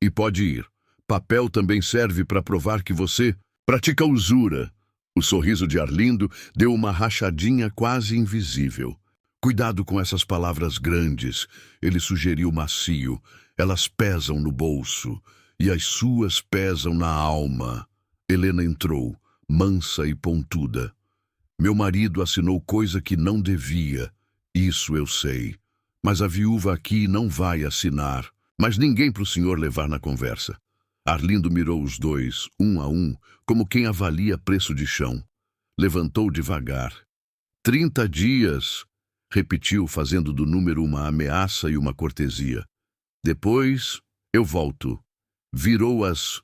Speaker 1: E pode ir. Papel também serve para provar que você pratica usura. O sorriso de Arlindo deu uma rachadinha quase invisível. Cuidado com essas palavras grandes, ele sugeriu macio. Elas pesam no bolso, e as suas pesam na alma. Helena entrou, mansa e pontuda. Meu marido assinou coisa que não devia. Isso eu sei. Mas a viúva aqui não vai assinar. Mas ninguém para o senhor levar na conversa. Arlindo mirou os dois, um a um, como quem avalia preço de chão. Levantou devagar. 30 dias, repetiu, fazendo do número uma ameaça e uma cortesia. Depois, eu volto. Virou as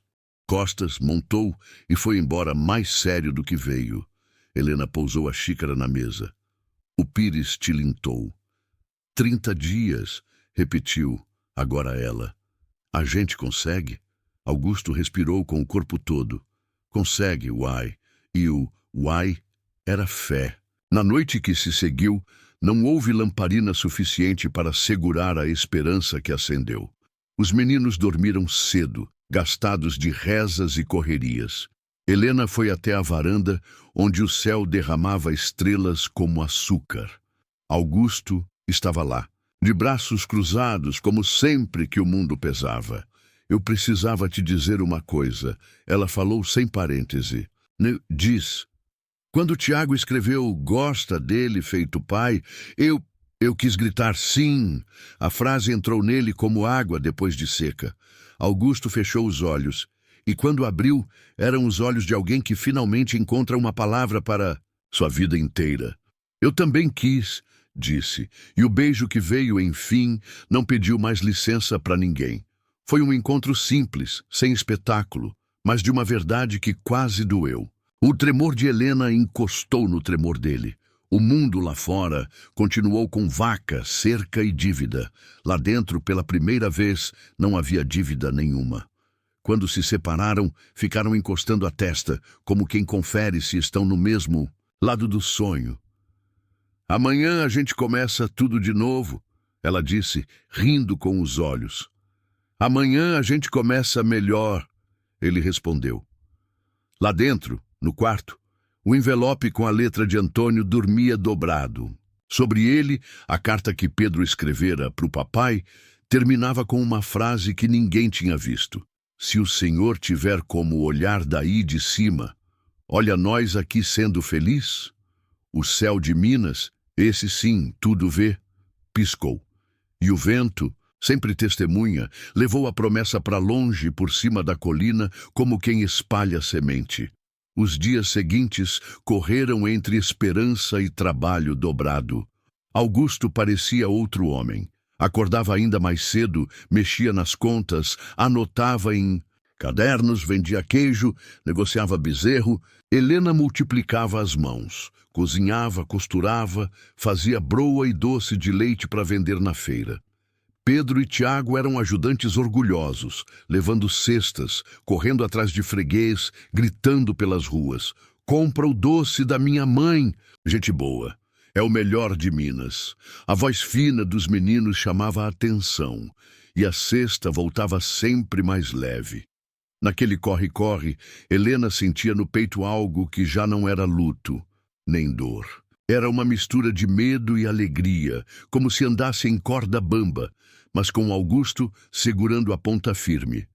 Speaker 1: costas, montou e foi embora mais sério do que veio. Helena pousou a xícara na mesa. O pires tilintou. 30 dias, repetiu, agora ela. A gente consegue? Augusto respirou com o corpo todo. Consegue, uai. E o uai era fé. Na noite que se seguiu, não houve lamparina suficiente para segurar a esperança que acendeu. Os meninos dormiram cedo, gastados de rezas e correrias. Helena foi até a varanda, onde o céu derramava estrelas como açúcar. Augusto estava lá, de braços cruzados, como sempre que o mundo pesava. Eu precisava te dizer uma coisa. Ela falou sem parêntese. Diz. Quando Tiago escreveu gosta dele feito pai, eu quis gritar sim. A frase entrou nele como água depois de seca. Augusto fechou os olhos. E quando abriu, eram os olhos de alguém que finalmente encontra uma palavra para sua vida inteira. Eu também quis, disse, e o beijo que veio, enfim, não pediu mais licença para ninguém. Foi um encontro simples, sem espetáculo, mas de uma verdade que quase doeu. O tremor de Helena encostou no tremor dele. O mundo lá fora continuou com vaca, cerca e dívida. Lá dentro, pela primeira vez, não havia dívida nenhuma. Quando se separaram, ficaram encostando a testa, como quem confere se estão no mesmo lado do sonho. Amanhã a gente começa tudo de novo, ela disse, rindo com os olhos. Amanhã a gente começa melhor, ele respondeu. Lá dentro, no quarto, o envelope com a letra de Antônio dormia dobrado. Sobre ele, a carta que Pedro escrevera para o papai terminava com uma frase que ninguém tinha visto. Se o Senhor tiver como olhar daí de cima, olha nós aqui sendo feliz. O céu de Minas, esse sim, tudo vê, piscou. E o vento, sempre testemunha, levou a promessa para longe por cima da colina como quem espalha semente. Os dias seguintes correram entre esperança e trabalho dobrado. Augusto parecia outro homem. Acordava ainda mais cedo, mexia nas contas, anotava em cadernos, vendia queijo, negociava bezerro. Helena multiplicava as mãos. Cozinhava, costurava, fazia broa e doce de leite para vender na feira. Pedro e Tiago eram ajudantes orgulhosos, levando cestas, correndo atrás de freguês, gritando pelas ruas. Compra o doce da minha mãe, gente boa. É o melhor de Minas. A voz fina dos meninos chamava a atenção, e a cesta voltava sempre mais leve. Naquele corre-corre, Helena sentia no peito algo que já não era luto, nem dor. Era uma mistura de medo e alegria, como se andasse em corda bamba, mas com Augusto segurando a ponta firme.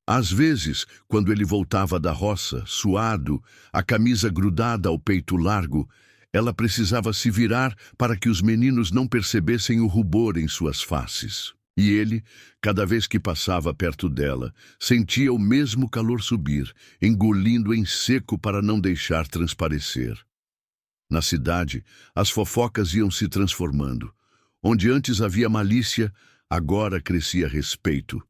Speaker 1: Às vezes, quando ele voltava da roça, suado, a camisa grudada ao peito largo, ela precisava se virar para que os meninos não percebessem o rubor em suas faces. E ele, cada vez que passava perto dela, sentia o mesmo calor subir, engolindo em seco para não deixar transparecer. Na cidade, as fofocas iam se transformando. Onde antes havia malícia, agora crescia respeito.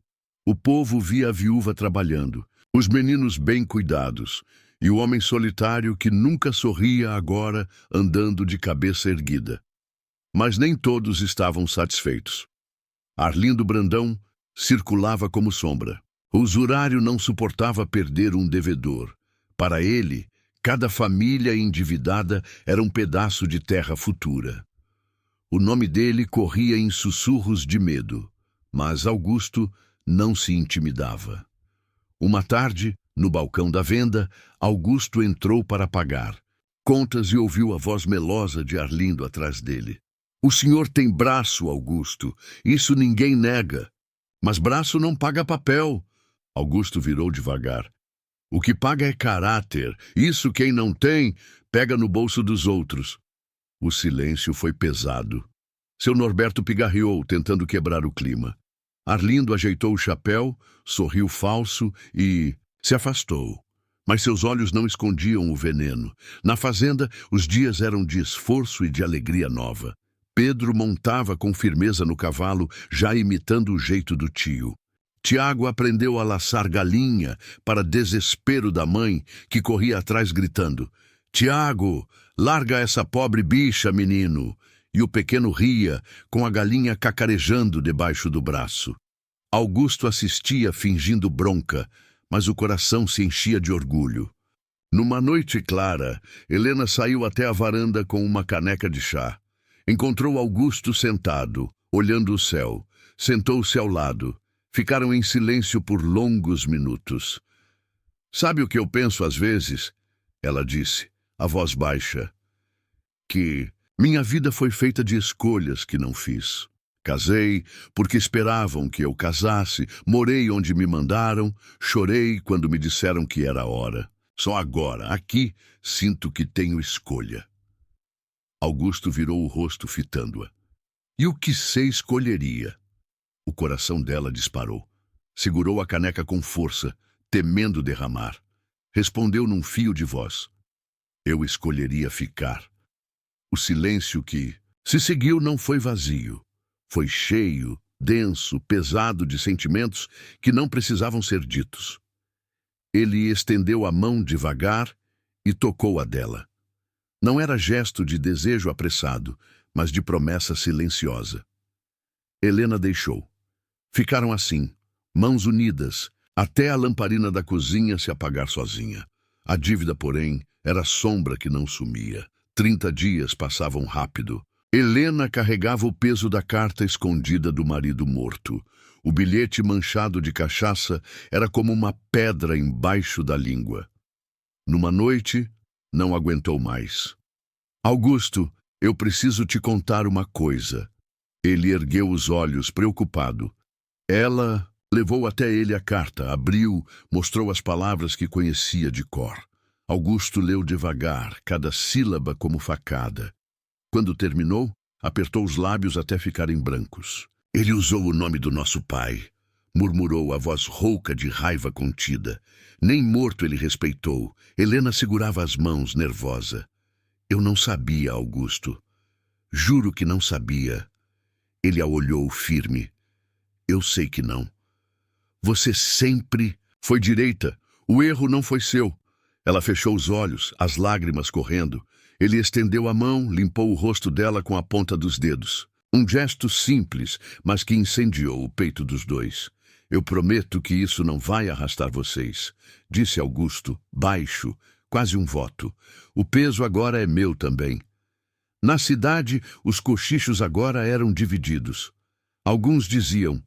Speaker 1: O povo via a viúva trabalhando, os meninos bem cuidados, e o homem solitário que nunca sorria agora andando de cabeça erguida. Mas nem todos estavam satisfeitos. Arlindo Brandão circulava como sombra. O usurário não suportava perder um devedor. Para ele, cada família endividada era um pedaço de terra futura. O nome dele corria em sussurros de medo, mas Augusto não se intimidava. Uma tarde, no balcão da venda, Augusto entrou para pagar contas e ouviu a voz melosa de Arlindo atrás dele. O senhor tem braço, Augusto, isso ninguém nega. Mas braço não paga papel. Augusto virou devagar. O que paga é caráter. Isso quem não tem, pega no bolso dos outros. O silêncio foi pesado. Seu Norberto pigarreou, tentando quebrar o clima. Arlindo ajeitou o chapéu, sorriu falso e se afastou. Mas seus olhos não escondiam o veneno. Na fazenda, os dias eram de esforço e de alegria nova. Pedro montava com firmeza no cavalo, já imitando o jeito do tio. Tiago aprendeu a laçar galinha, para desespero da mãe, que corria atrás gritando: Tiago, larga essa pobre bicha, menino! E o pequeno ria, com a galinha cacarejando debaixo do braço. Augusto assistia fingindo bronca, mas o coração se enchia de orgulho. Numa noite clara, Helena saiu até a varanda com uma caneca de chá. Encontrou Augusto sentado, olhando o céu. Sentou-se ao lado. Ficaram em silêncio por longos minutos. Sabe o que eu penso às vezes? Ela disse, a voz baixa. Que minha vida foi feita de escolhas que não fiz. Casei porque esperavam que eu casasse, morei onde me mandaram, chorei quando me disseram que era a hora. Só agora, aqui, sinto que tenho escolha. Augusto virou o rosto fitando-a. E o que você escolheria? O coração dela disparou. Segurou a caneca com força, temendo derramar. Respondeu num fio de voz. Eu escolheria ficar. O silêncio que Se seguiu, não foi vazio. Foi cheio, denso, pesado de sentimentos que não precisavam ser ditos. Ele estendeu a mão devagar e tocou a dela. Não era gesto de desejo apressado, mas de promessa silenciosa. Helena deixou. Ficaram assim, mãos unidas, até a lamparina da cozinha se apagar sozinha. A dívida, porém, era sombra que não sumia. 30 dias passavam rápido. Helena carregava o peso da carta escondida do marido morto. O bilhete manchado de cachaça era como uma pedra embaixo da língua. Numa noite, não aguentou mais. Augusto, eu preciso te contar uma coisa. Ele ergueu os olhos, preocupado. Ela levou até ele a carta, abriu, mostrou as palavras que conhecia de cor. Augusto leu devagar, cada sílaba como facada. Quando terminou, apertou os lábios até ficarem brancos. Ele usou o nome do nosso pai, murmurou a voz rouca de raiva contida. Nem morto ele respeitou. Helena segurava as mãos, nervosa. Eu não sabia, Augusto. Juro que não sabia. Ele a olhou firme. Eu sei que não. Você sempre foi direita. O erro não foi seu. Ela fechou os olhos, as lágrimas correndo. Ele estendeu a mão, limpou o rosto dela com a ponta dos dedos. Um gesto simples, mas que incendiou o peito dos dois. Eu prometo que isso não vai arrastar vocês, disse Augusto, baixo, quase um voto. O peso agora é meu também. Na cidade, os cochichos agora eram divididos. Alguns diziam,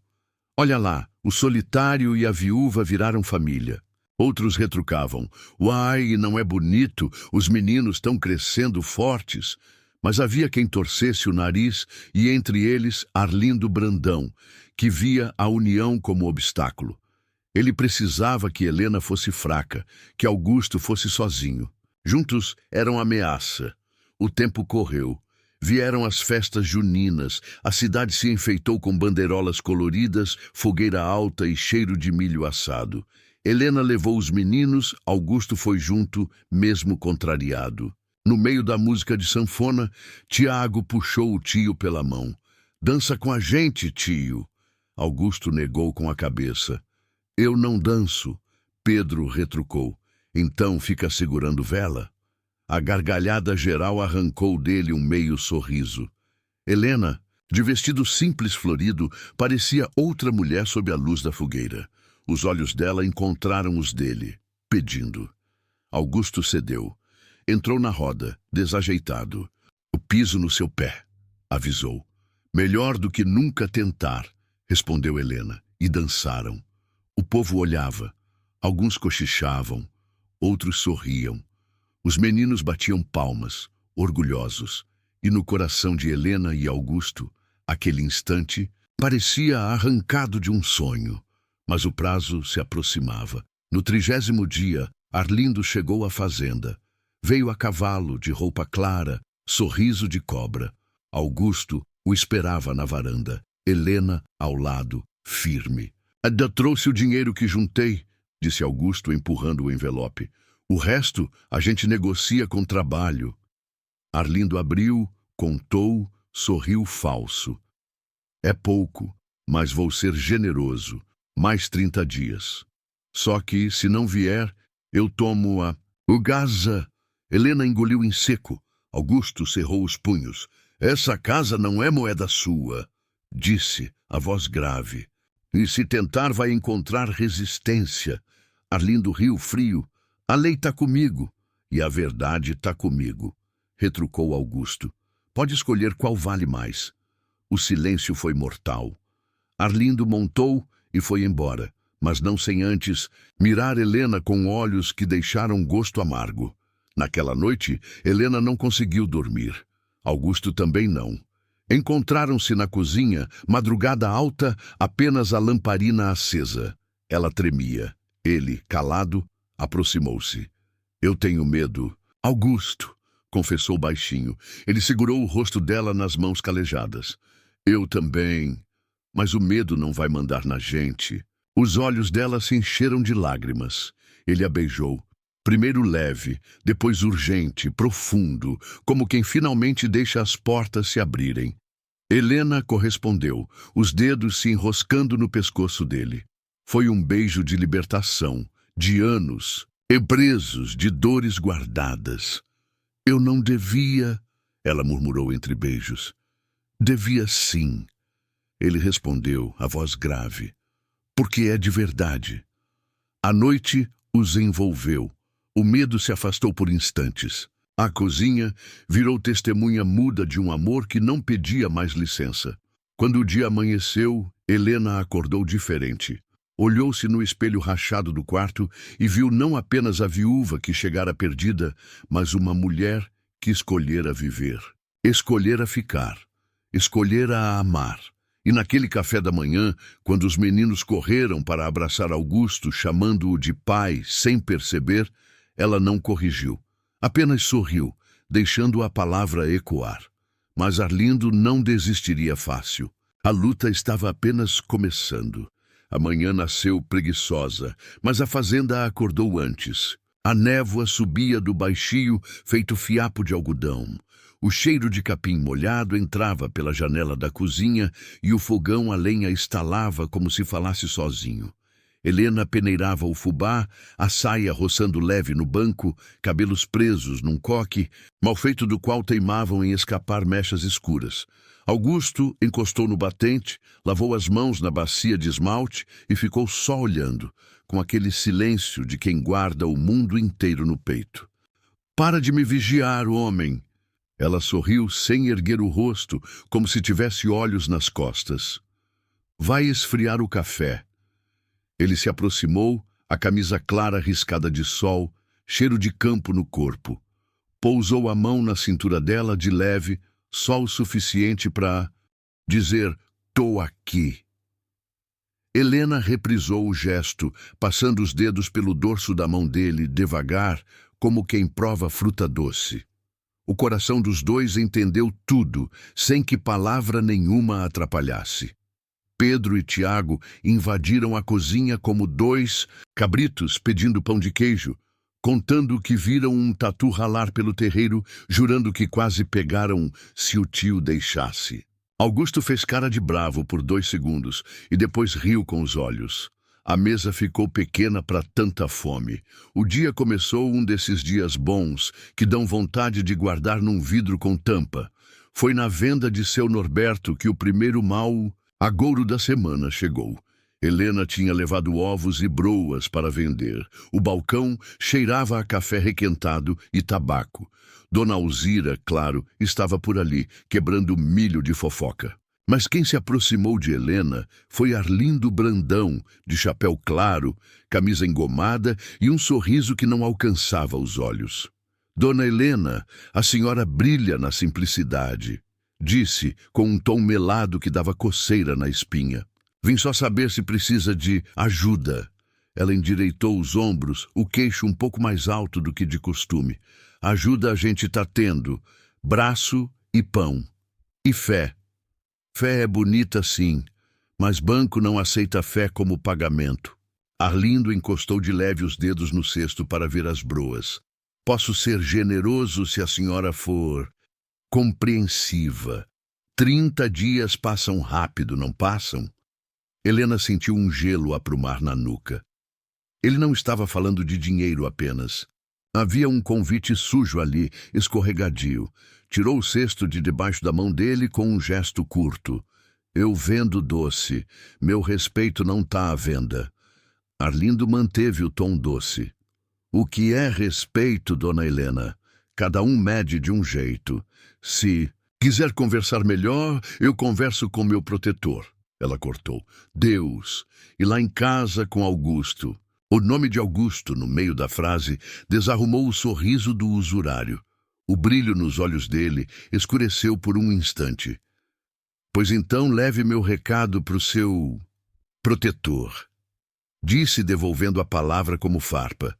Speaker 1: olha lá, o solitário e a viúva viraram família. Outros retrucavam, uai, não é bonito, os meninos estão crescendo fortes. Mas havia quem torcesse o nariz e entre eles Arlindo Brandão, que via a união como obstáculo. Ele precisava que Helena fosse fraca, que Augusto fosse sozinho. Juntos eram ameaça. O tempo correu. Vieram as festas juninas, a cidade se enfeitou com bandeirolas coloridas, fogueira alta e cheiro de milho assado. Helena levou os meninos, Augusto foi junto, mesmo contrariado. No meio da música de sanfona, Tiago puxou o tio pela mão. Dança com a gente, tio. Augusto negou com a cabeça. Eu não danço, Pedro retrucou. Então fica segurando vela? A gargalhada geral arrancou dele um meio sorriso. Helena, de vestido simples florido, parecia outra mulher sob a luz da fogueira. Os olhos dela encontraram os dele, pedindo. Augusto cedeu. Entrou na roda, desajeitado. O piso no seu pé, avisou. Melhor do que nunca tentar, respondeu Helena, e dançaram. O povo olhava. Alguns cochichavam, outros sorriam. Os meninos batiam palmas, orgulhosos, e no coração de Helena e Augusto, aquele instante, parecia arrancado de um sonho. Mas o prazo se aproximava. No 30º dia, Arlindo chegou à fazenda. Veio a cavalo, de roupa clara, sorriso de cobra. Augusto o esperava na varanda. Helena ao lado, firme. Ainda trouxe o dinheiro que juntei, disse Augusto, empurrando o envelope. O resto a gente negocia com trabalho. Arlindo abriu, contou, sorriu falso. É pouco, mas vou ser generoso. Mais 30 dias. Só que, se não vier, eu tomo o Gaza. Helena engoliu em seco. Augusto cerrou os punhos. Essa casa não é moeda sua, disse, a voz grave. E se tentar vai encontrar resistência. Arlindo riu frio. A lei tá comigo. E a verdade tá comigo, retrucou Augusto. Pode escolher qual vale mais. O silêncio foi mortal. Arlindo montou e foi embora, mas não sem antes mirar Helena com olhos que deixaram gosto amargo. Naquela noite, Helena não conseguiu dormir. Augusto também não. Encontraram-se na cozinha, madrugada alta, apenas a lamparina acesa. Ela tremia. Ele, calado, aproximou-se. Eu tenho medo. Augusto, confessou baixinho. Ele segurou o rosto dela nas mãos calejadas. Eu também. Mas o medo não vai mandar na gente. Os olhos dela se encheram de lágrimas. Ele a beijou. Primeiro leve, depois urgente, profundo, como quem finalmente deixa as portas se abrirem. Helena correspondeu, os dedos se enroscando no pescoço dele. Foi um beijo de libertação, de anos, ebresos de dores guardadas. Eu não devia, ela murmurou entre beijos. Devia sim. Ele respondeu, a voz grave. Porque é de verdade. A noite os envolveu. O medo se afastou por instantes. A cozinha virou testemunha muda de um amor que não pedia mais licença. Quando o dia amanheceu, Helena acordou diferente. Olhou-se no espelho rachado do quarto e viu não apenas a viúva que chegara perdida, mas uma mulher que escolhera viver, escolhera ficar, escolhera amar. E naquele café da manhã, quando os meninos correram para abraçar Augusto, chamando-o de pai sem perceber, ela não corrigiu. Apenas sorriu, deixando a palavra ecoar. Mas Arlindo não desistiria fácil. A luta estava apenas começando. A manhã nasceu preguiçosa, mas a fazenda acordou antes. A névoa subia do baixio, feito fiapo de algodão. O cheiro de capim molhado entrava pela janela da cozinha e o fogão a lenha estalava como se falasse sozinho. Helena peneirava o fubá, a saia roçando leve no banco, cabelos presos num coque, mal feito do qual teimavam em escapar mechas escuras. Augusto encostou no batente, lavou as mãos na bacia de esmalte e ficou só olhando, com aquele silêncio de quem guarda o mundo inteiro no peito. Para de me vigiar, homem! Ela sorriu sem erguer o rosto, como se tivesse olhos nas costas. Vai esfriar o café. Ele se aproximou, a camisa clara riscada de sol, cheiro de campo no corpo. Pousou a mão na cintura dela de leve, só o suficiente para dizer, tô aqui. Helena reprisou o gesto, passando os dedos pelo dorso da mão dele, devagar, como quem prova fruta doce. O coração dos dois entendeu tudo, sem que palavra nenhuma atrapalhasse. Pedro e Tiago invadiram a cozinha como dois cabritos pedindo pão de queijo, contando que viram um tatu ralar pelo terreiro, jurando que quase pegaram se o tio deixasse. Augusto fez cara de bravo por 2 segundos e depois riu com os olhos. A mesa ficou pequena para tanta fome. O dia começou um desses dias bons que dão vontade de guardar num vidro com tampa. Foi na venda de seu Norberto que o primeiro agouro da semana chegou. Helena tinha levado ovos e broas para vender. O balcão cheirava a café requentado e tabaco. Dona Alzira, claro, estava por ali, quebrando milho de fofoca. Mas quem se aproximou de Helena foi Arlindo Brandão, de chapéu claro, camisa engomada e um sorriso que não alcançava os olhos. Dona Helena, a senhora brilha na simplicidade, disse, com um tom melado que dava coceira na espinha. Vim só saber se precisa de ajuda. Ela endireitou os ombros, o queixo um pouco mais alto do que de costume. Ajuda a gente tá tendo. Braço e pão. E fé. Fé é bonita sim, mas banco não aceita fé como pagamento. Arlindo encostou de leve os dedos no cesto para ver as broas. Posso ser generoso se a senhora for compreensiva. 30 dias passam rápido, não passam? Helena sentiu um gelo aprumar na nuca. Ele não estava falando de dinheiro apenas. Havia um convite sujo ali, escorregadio. Tirou o cesto de debaixo da mão dele com um gesto curto. Eu vendo doce. Meu respeito não tá à venda. Arlindo manteve o tom doce. O que é respeito, dona Helena? Cada um mede de um jeito. Se quiser conversar melhor, eu converso com meu protetor. Ela cortou. Deus. E lá em casa com Augusto. O nome de Augusto, no meio da frase, desarrumou o sorriso do usurário. O brilho nos olhos dele escureceu por um instante. Pois então leve meu recado para o seu protetor. Disse, devolvendo a palavra como farpa.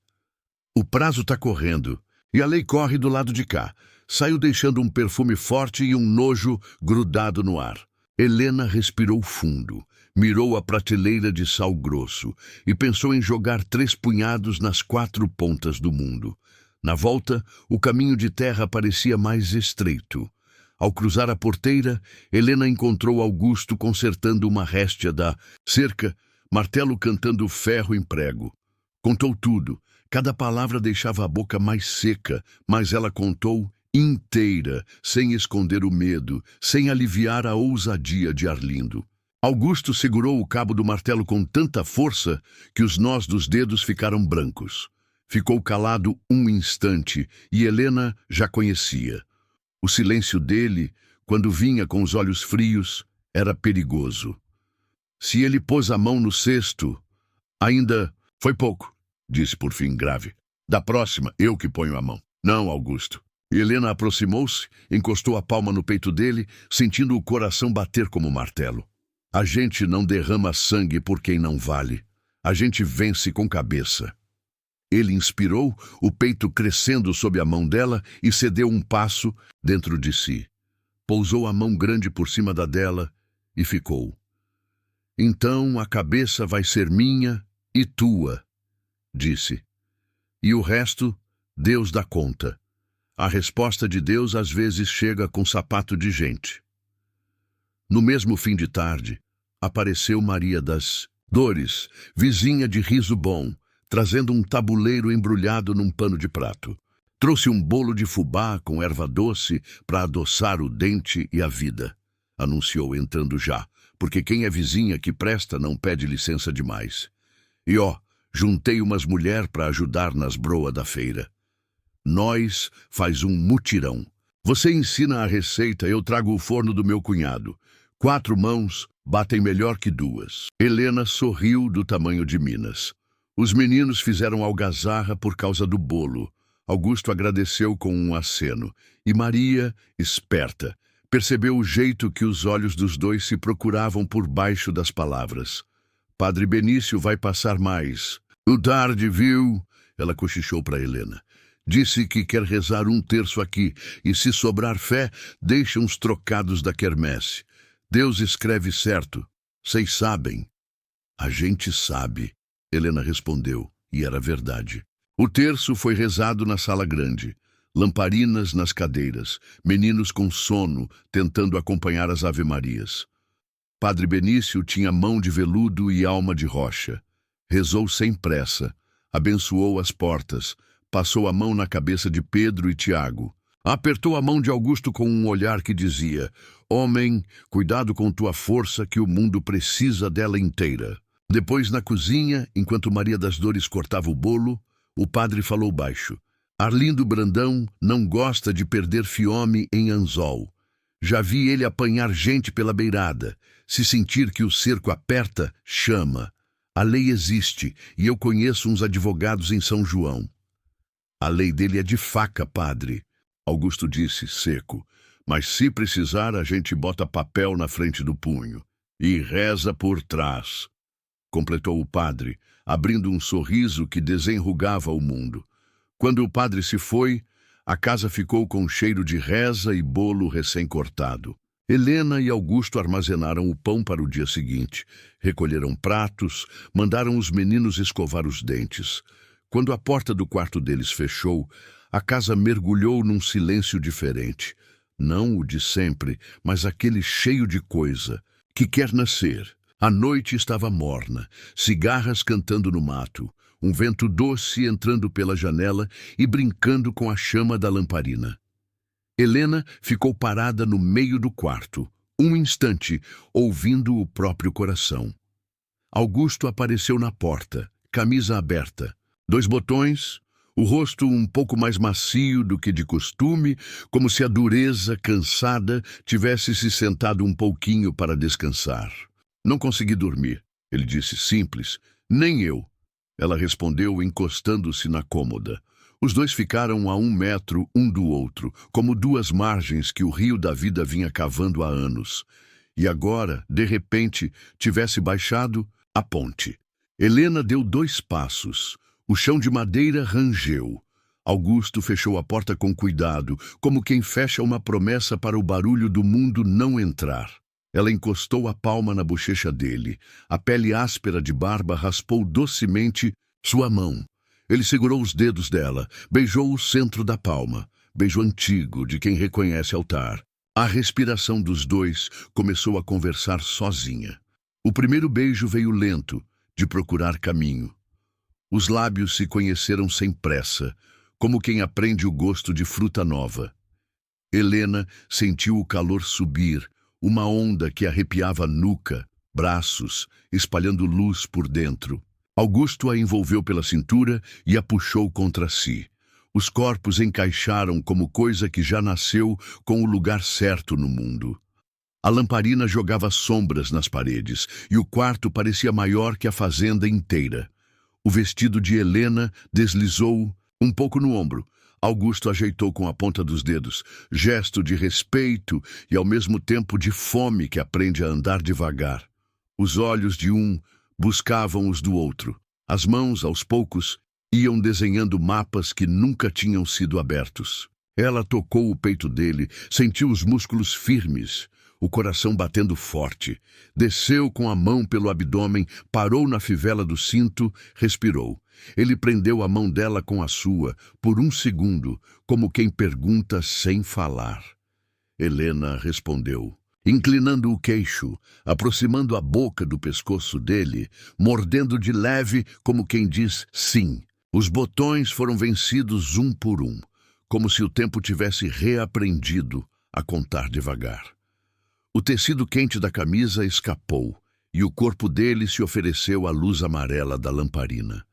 Speaker 1: O prazo está correndo, e a lei corre do lado de cá. Saiu deixando um perfume forte e um nojo grudado no ar. Helena respirou fundo. Mirou a prateleira de sal grosso e pensou em jogar 3 punhados nas 4 pontas do mundo. Na volta, o caminho de terra parecia mais estreito. Ao cruzar a porteira, Helena encontrou Augusto consertando uma réstia da cerca, martelo cantando ferro em prego. Contou tudo. Cada palavra deixava a boca mais seca, mas ela contou inteira, sem esconder o medo, sem aliviar a ousadia de Arlindo. Augusto segurou o cabo do martelo com tanta força que os nós dos dedos ficaram brancos. Ficou calado um instante e Helena já conhecia. O silêncio dele, quando vinha com os olhos frios, era perigoso. Se ele pôs a mão no cesto, ainda foi pouco, disse por fim grave. Da próxima, eu que ponho a mão. Não, Augusto. Helena aproximou-se, encostou a palma no peito dele, sentindo o coração bater como martelo. A gente não derrama sangue por quem não vale. A gente vence com cabeça. Ele inspirou, o peito crescendo sob a mão dela, e cedeu um passo dentro de si. Pousou a mão grande por cima da dela e ficou. Então a cabeça vai ser minha e tua, disse. E o resto, Deus dá conta. A resposta de Deus às vezes chega com sapato de gente. No mesmo fim de tarde, apareceu Maria das Dores, vizinha de riso bom, trazendo um tabuleiro embrulhado num pano de prato. Trouxe um bolo de fubá com erva doce para adoçar o dente e a vida, anunciou entrando já, porque quem é vizinha que presta não pede licença demais. E juntei umas mulher para ajudar nas broa da feira. Nós faz um mutirão. Você ensina a receita, eu trago o forno do meu cunhado. 4 mãos batem melhor que 2. Helena sorriu do tamanho de Minas. Os meninos fizeram algazarra por causa do bolo. Augusto agradeceu com um aceno. E Maria, esperta, percebeu o jeito que os olhos dos dois se procuravam por baixo das palavras. Padre Benício vai passar mais. O tarde, viu? Ela cochichou para Helena. Disse que quer rezar 1/3 aqui, e se sobrar fé, deixa uns trocados da quermesse. Deus escreve certo. Vocês sabem. A gente sabe, Helena respondeu, e era verdade. O terço foi rezado na sala grande. Lamparinas nas cadeiras, meninos com sono, tentando acompanhar as ave-marias. Padre Benício tinha mão de veludo e alma de rocha. Rezou sem pressa, abençoou as portas, passou a mão na cabeça de Pedro e Tiago. Apertou a mão de Augusto com um olhar que dizia: homem, cuidado com tua força que o mundo precisa dela inteira. Depois, na cozinha, enquanto Maria das Dores cortava o bolo, o padre falou baixo. Arlindo Brandão não gosta de perder fiome em anzol. Já vi ele apanhar gente pela beirada. Se sentir que o cerco aperta, chama. A lei existe, e eu conheço uns advogados em São João. A lei dele é de faca, padre. Augusto disse, seco. Mas se precisar, a gente bota papel na frente do punho. E reza por trás. Completou o padre, abrindo um sorriso que desenrugava o mundo. Quando o padre se foi, a casa ficou com cheiro de reza e bolo recém-cortado. Helena e Augusto armazenaram o pão para o dia seguinte, recolheram pratos, mandaram os meninos escovar os dentes. Quando a porta do quarto deles fechou, a casa mergulhou num silêncio diferente. Não o de sempre, mas aquele cheio de coisa, que quer nascer. A noite estava morna, cigarras cantando no mato, um vento doce entrando pela janela e brincando com a chama da lamparina. Helena ficou parada no meio do quarto, um instante, ouvindo o próprio coração. Augusto apareceu na porta, camisa aberta, 2 botões, o rosto um pouco mais macio do que de costume, como se a dureza, cansada, tivesse se sentado um pouquinho para descansar. Não consegui dormir, ele disse simples. Nem eu. Ela respondeu encostando-se na cômoda. Os dois ficaram a 1 metro um do outro, como 2 margens que o rio da vida vinha cavando há anos. E agora, de repente, tivesse baixado a ponte. Helena deu 2 passos. O chão de madeira rangeu. Augusto fechou a porta com cuidado, como quem fecha uma promessa para o barulho do mundo não entrar. Ela encostou a palma na bochecha dele. A pele áspera de barba raspou docemente sua mão. Ele segurou os dedos dela, beijou o centro da palma. Beijo antigo de quem reconhece altar. A respiração dos dois começou a conversar sozinha. O primeiro beijo veio lento, de procurar caminho. Os lábios se conheceram sem pressa, como quem aprende o gosto de fruta nova. Helena sentiu o calor subir, uma onda que arrepiava a nuca, braços, espalhando luz por dentro. Augusto a envolveu pela cintura e a puxou contra si. Os corpos encaixaram como coisa que já nasceu com o lugar certo no mundo. A lamparina jogava sombras nas paredes e o quarto parecia maior que a fazenda inteira. O vestido de Helena deslizou um pouco no ombro. Augusto ajeitou com a ponta dos dedos, gesto de respeito e ao mesmo tempo de fome que aprende a andar devagar. Os olhos de um buscavam os do outro. As mãos, aos poucos, iam desenhando mapas que nunca tinham sido abertos. Ela tocou o peito dele, sentiu os músculos firmes, o coração batendo forte. Desceu com a mão pelo abdômen, parou na fivela do cinto, respirou. Ele prendeu a mão dela com a sua, por um segundo, como quem pergunta sem falar. Helena respondeu, inclinando o queixo, aproximando a boca do pescoço dele, mordendo de leve como quem diz sim. Os botões foram vencidos um por um, como se o tempo tivesse reaprendido a contar devagar. O tecido quente da camisa escapou, e o corpo dele se ofereceu à luz amarela da lamparina.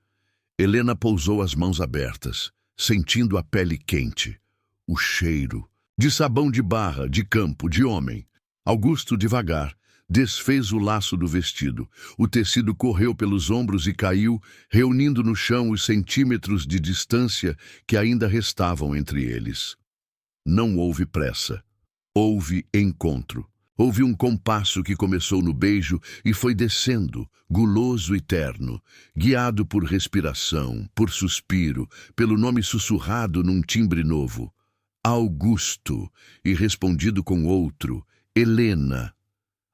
Speaker 1: Helena pousou as mãos abertas, sentindo a pele quente, o cheiro, de sabão de barra, de campo, de homem. Augusto, devagar, desfez o laço do vestido. O tecido correu pelos ombros e caiu, reunindo no chão os centímetros de distância que ainda restavam entre eles. Não houve pressa. Houve encontro. Houve um compasso que começou no beijo e foi descendo, guloso e terno, guiado por respiração, por suspiro, pelo nome sussurrado num timbre novo. Augusto, e respondido com outro, Helena.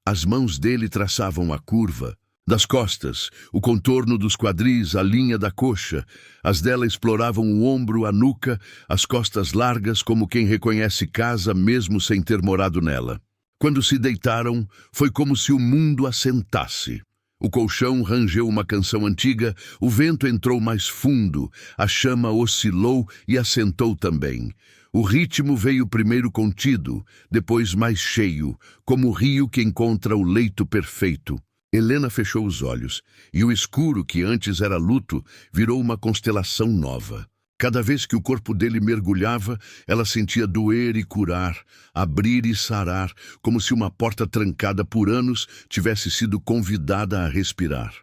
Speaker 1: As mãos dele traçavam a curva, das costas, o contorno dos quadris, a linha da coxa. As dela exploravam o ombro, a nuca, as costas largas como quem reconhece casa mesmo sem ter morado nela. Quando se deitaram, foi como se o mundo assentasse. O colchão rangeu uma canção antiga, o vento entrou mais fundo, a chama oscilou e assentou também. O ritmo veio primeiro contido, depois mais cheio, como o rio que encontra o leito perfeito. Helena fechou os olhos, e o escuro que antes era luto virou uma constelação nova. Cada vez que o corpo dele mergulhava, ela sentia doer e curar, abrir e sarar, como se uma porta trancada por anos tivesse sido convidada a respirar.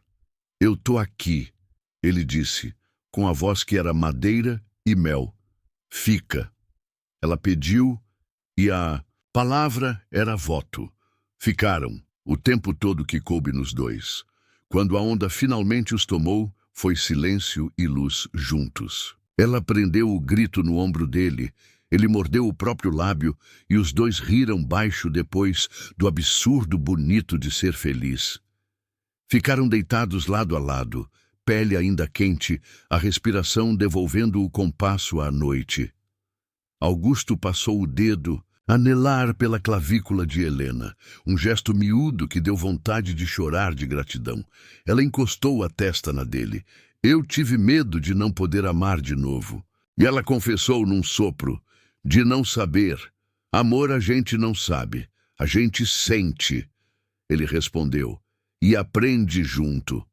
Speaker 1: "Eu tô aqui", ele disse, com a voz que era madeira e mel. "Fica." Ela pediu, e a palavra era voto. Ficaram, o tempo todo que coube nos dois. Quando a onda finalmente os tomou, foi silêncio e luz juntos. Ela prendeu o grito no ombro dele, ele mordeu o próprio lábio e os dois riram baixo depois do absurdo bonito de ser feliz. Ficaram deitados lado a lado, pele ainda quente, a respiração devolvendo o compasso à noite. Augusto passou o dedo a anelar pela clavícula de Helena, um gesto miúdo que deu vontade de chorar de gratidão. Ela encostou a testa na dele. "Eu tive medo de não poder amar de novo." E ela confessou num sopro, de não saber. "Amor a gente não sabe, a gente sente." Ele respondeu, "E aprende junto.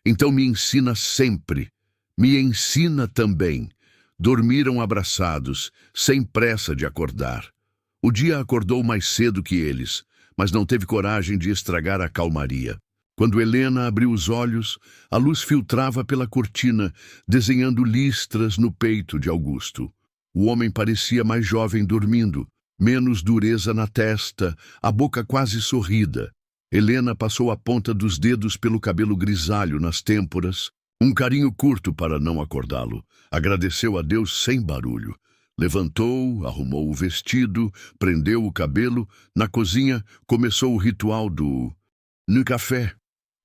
Speaker 1: Então me ensina sempre. Me ensina também." Dormiram abraçados, sem pressa de acordar. O dia acordou mais cedo que eles, mas não teve coragem de estragar a calmaria. Quando Helena abriu os olhos, a luz filtrava pela cortina, desenhando listras no peito de Augusto. O homem parecia mais jovem dormindo, menos dureza na testa, a boca quase sorrida. Helena passou a ponta dos dedos pelo cabelo grisalho nas têmporas, um carinho curto para não acordá-lo. Agradeceu a Deus sem barulho. Levantou, arrumou o vestido, prendeu o cabelo. Na cozinha, começou o ritual no café.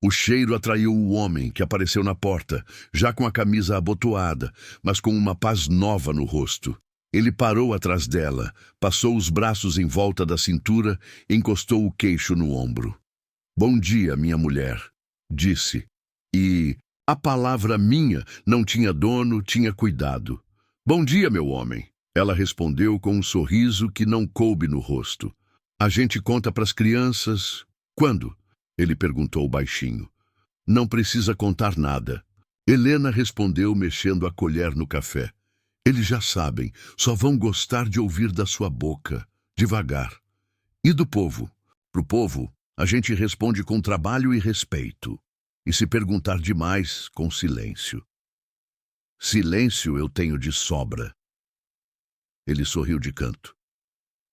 Speaker 1: O cheiro atraiu o homem, que apareceu na porta, já com a camisa abotoada, mas com uma paz nova no rosto. Ele parou atrás dela, passou os braços em volta da cintura, encostou o queixo no ombro. "Bom dia, minha mulher", disse. E a palavra minha não tinha dono, tinha cuidado. "Bom dia, meu homem", ela respondeu com um sorriso que não coube no rosto. "A gente conta para as crianças." "Quando?" ele perguntou baixinho. "Não precisa contar nada." Helena respondeu, mexendo a colher no café. "Eles já sabem, só vão gostar de ouvir da sua boca, devagar." "E do povo?" "Pro povo, a gente responde com trabalho e respeito. E se perguntar demais, com silêncio." "Silêncio eu tenho de sobra." Ele sorriu de canto.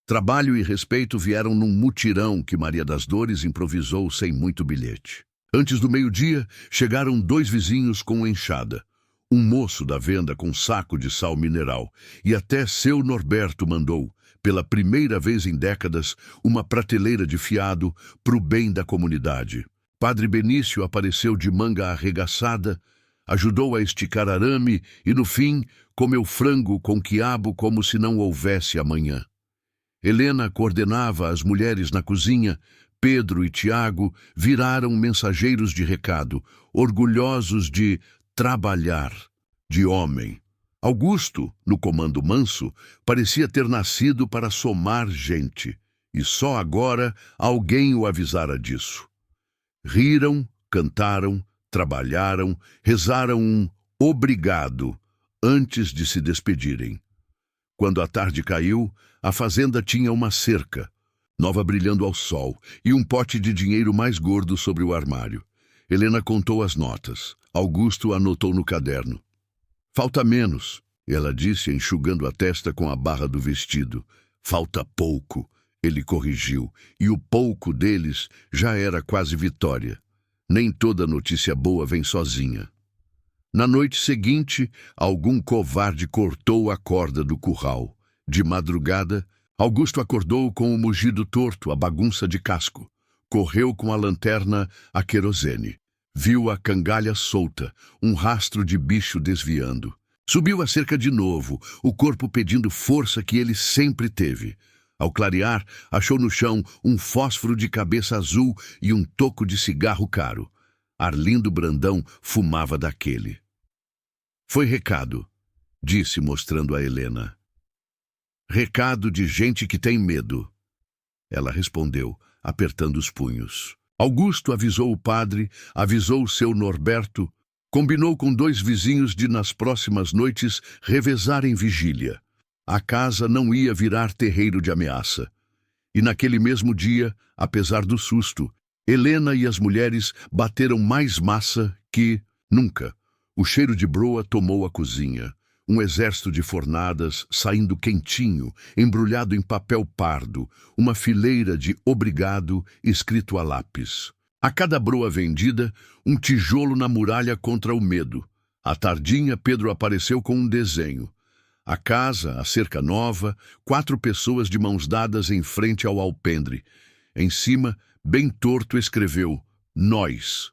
Speaker 1: Trabalho e respeito vieram num mutirão que Maria das Dores improvisou sem muito bilhete. Antes do meio-dia, chegaram 2 vizinhos com enxada. Um moço da venda com saco de sal mineral. E até seu Norberto mandou, pela primeira vez em décadas, uma prateleira de fiado pro bem da comunidade. Padre Benício apareceu de manga arregaçada, ajudou a esticar arame e, no fim, comeu frango com quiabo como se não houvesse amanhã. Helena coordenava as mulheres na cozinha. Pedro e Tiago viraram mensageiros de recado, orgulhosos de trabalhar, de homem. Augusto, no comando manso, parecia ter nascido para somar gente, e só agora alguém o avisara disso. Riram, cantaram, trabalharam, rezaram um obrigado antes de se despedirem. Quando a tarde caiu, a fazenda tinha uma cerca, nova brilhando ao sol, e um pote de dinheiro mais gordo sobre o armário. Helena contou as notas. Augusto anotou no caderno. "Falta menos", ela disse, enxugando a testa com a barra do vestido. "Falta pouco", ele corrigiu, e o pouco deles já era quase vitória. Nem toda notícia boa vem sozinha. Na noite seguinte, algum covarde cortou a corda do curral. De madrugada, Augusto acordou com o mugido torto, a bagunça de casco. Correu com a lanterna a querosene. Viu a cangalha solta, um rastro de bicho desviando. Subiu a cerca de novo, o corpo pedindo força que ele sempre teve. Ao clarear, achou no chão um fósforo de cabeça azul e um toco de cigarro caro. Arlindo Brandão fumava daquele. "Foi recado", disse, mostrando a Helena. "Recado de gente que tem medo", ela respondeu, apertando os punhos. Augusto avisou o padre, avisou o seu Norberto, combinou com 2 vizinhos de, nas próximas noites, revezarem vigília. A casa não ia virar terreiro de ameaça. E naquele mesmo dia, apesar do susto, Helena e as mulheres bateram mais massa que nunca. O cheiro de broa tomou a cozinha. Um exército de fornadas saindo quentinho, embrulhado em papel pardo, uma fileira de obrigado escrito a lápis. A cada broa vendida, um tijolo na muralha contra o medo. À tardinha, Pedro apareceu com um desenho. A casa, a cerca nova, 4 pessoas de mãos dadas em frente ao alpendre. Em cima, bem torto, escreveu "Nós".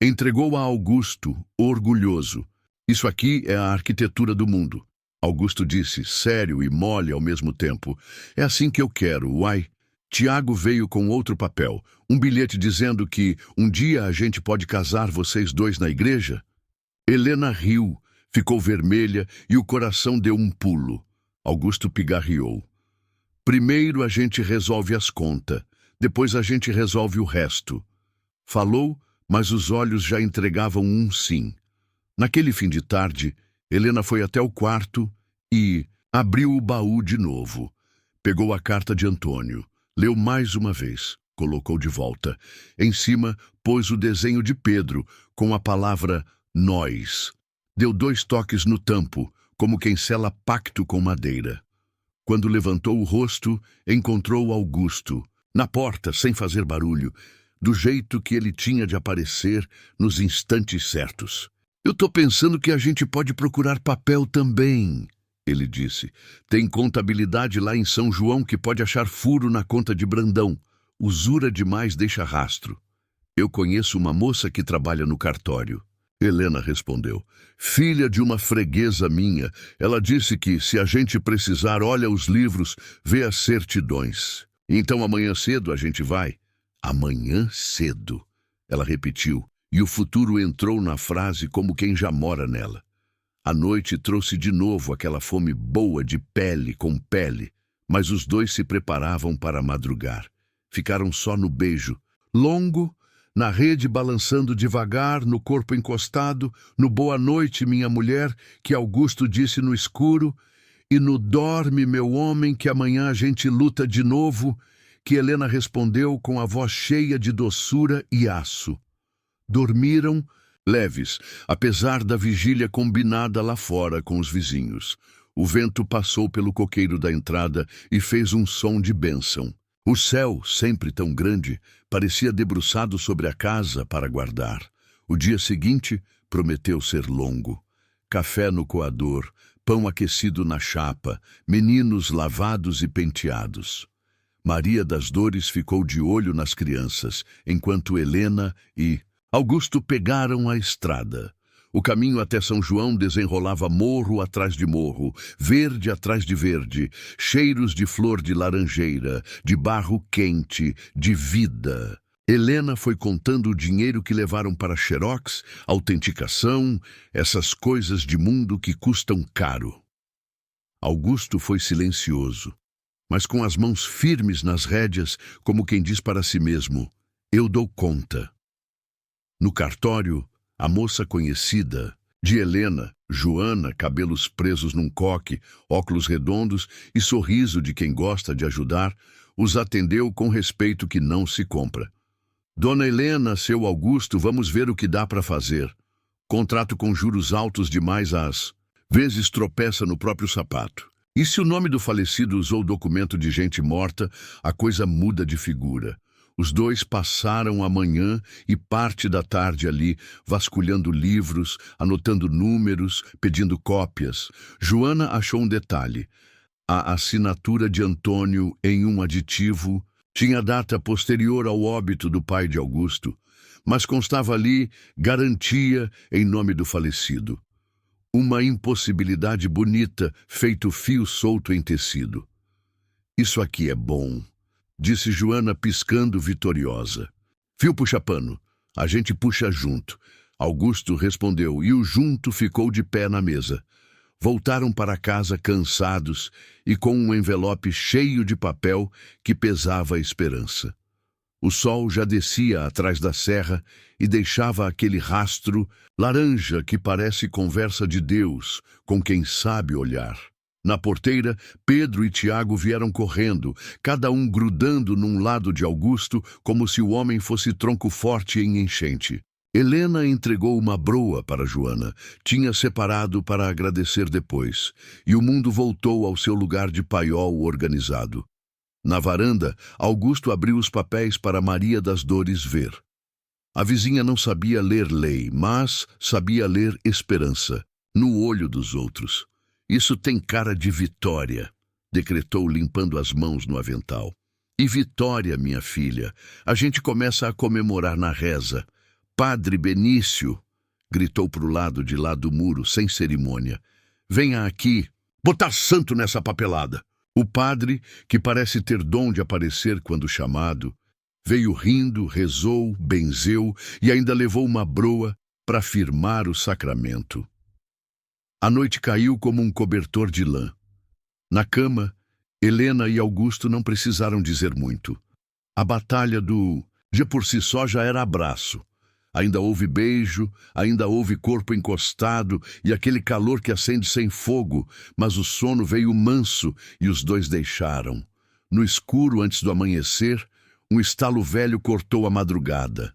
Speaker 1: Entregou a Augusto, orgulhoso. "Isso aqui é a arquitetura do mundo." Augusto disse, sério e mole ao mesmo tempo. "É assim que eu quero, uai." Tiago veio com outro papel, um bilhete dizendo que um dia a gente pode casar vocês 2 na igreja. Helena riu, ficou vermelha e o coração deu um pulo. Augusto pigarreou. "Primeiro a gente resolve as contas, depois a gente resolve o resto." Falou, mas os olhos já entregavam um sim. Naquele fim de tarde, Helena foi até o quarto e abriu o baú de novo. Pegou a carta de Antônio, leu mais uma vez, colocou de volta. Em cima, pôs o desenho de Pedro, com a palavra "nós". Deu 2 toques no tampo, como quem sela pacto com madeira. Quando levantou o rosto, encontrou Augusto, na porta, sem fazer barulho, do jeito que ele tinha de aparecer nos instantes certos. "Eu tô pensando que a gente pode procurar papel também", ele disse. Tem contabilidade lá em São João que pode achar furo na conta de Brandão. Usura demais deixa rastro. Eu conheço uma moça que trabalha no cartório. Helena respondeu. Filha de uma freguesa minha. Ela disse que, se a gente precisar, olha os livros, vê as certidões. Então amanhã cedo a gente vai. Amanhã cedo, ela repetiu, e o futuro entrou na frase como quem já mora nela. A noite trouxe de novo aquela fome boa de pele com pele, mas os dois se preparavam para madrugar. Ficaram só no beijo, longo, na rede balançando devagar, no corpo encostado, no boa noite, minha mulher, que Augusto disse no escuro, e no dorme, meu homem, que amanhã a gente luta de novo, que Helena respondeu com a voz cheia de doçura e aço. Dormiram leves, apesar da vigília combinada lá fora com os vizinhos. O vento passou pelo coqueiro da entrada e fez um som de bênção. O céu, sempre tão grande, parecia debruçado sobre a casa para guardar. O dia seguinte prometeu ser longo. Café no coador, pão aquecido na chapa, meninos lavados e penteados. Maria das Dores ficou de olho nas crianças, enquanto Helena e Augusto pegaram a estrada. O caminho até São João desenrolava morro atrás de morro, verde atrás de verde, cheiros de flor de laranjeira, de barro quente, de vida. Helena foi contando o dinheiro que levaram para xerox, autenticação, essas coisas de mundo que custam caro. Augusto foi silencioso, mas com as mãos firmes nas rédeas, como quem diz para si mesmo, eu dou conta. No cartório, a moça conhecida, de Helena, Joana, cabelos presos num coque, óculos redondos e sorriso de quem gosta de ajudar, os atendeu com respeito que não se compra. Dona Helena, seu Augusto, vamos ver o que dá para fazer. Contrato com juros altos demais às vezes tropeça no próprio sapato. E se o nome do falecido usou documento de gente morta, a coisa muda de figura. Os dois passaram a manhã e parte da tarde ali, vasculhando livros, anotando números, pedindo cópias. Joana achou um detalhe. A assinatura de Antônio em um aditivo tinha data posterior ao óbito do pai de Augusto, mas constava ali garantia em nome do falecido. Uma impossibilidade bonita, feito fio solto em tecido. Isso aqui é bom, disse Joana piscando vitoriosa. Fio puxa pano, a gente puxa junto. Augusto respondeu e o junto ficou de pé na mesa. Voltaram para casa cansados e com um envelope cheio de papel que pesava a esperança. O sol já descia atrás da serra e deixava aquele rastro laranja que parece conversa de Deus com quem sabe olhar. Na porteira, Pedro e Tiago vieram correndo, cada um grudando num lado de Augusto, como se o homem fosse tronco forte em enchente. Helena entregou uma broa para Joana, tinha separado para agradecer depois, e o mundo voltou ao seu lugar de paiol organizado. Na varanda, Augusto abriu os papéis para Maria das Dores ver. A vizinha não sabia ler lei, mas sabia ler esperança, no olho dos outros. Isso tem cara de vitória, decretou limpando as mãos no avental. E vitória, minha filha, a gente começa a comemorar na reza. Padre Benício, gritou para o lado de lá do muro, sem cerimônia. Venha aqui, botar santo nessa papelada. O padre, que parece ter dom de aparecer quando chamado, veio rindo, rezou, benzeu e ainda levou uma broa para firmar o sacramento. A noite caiu como um cobertor de lã. Na cama, Helena e Augusto não precisaram dizer muito. A batalha do dia por si só já era abraço. Ainda houve beijo, ainda houve corpo encostado e aquele calor que acende sem fogo, mas o sono veio manso e os dois deixaram. No escuro, antes do amanhecer, um estalo velho cortou a madrugada.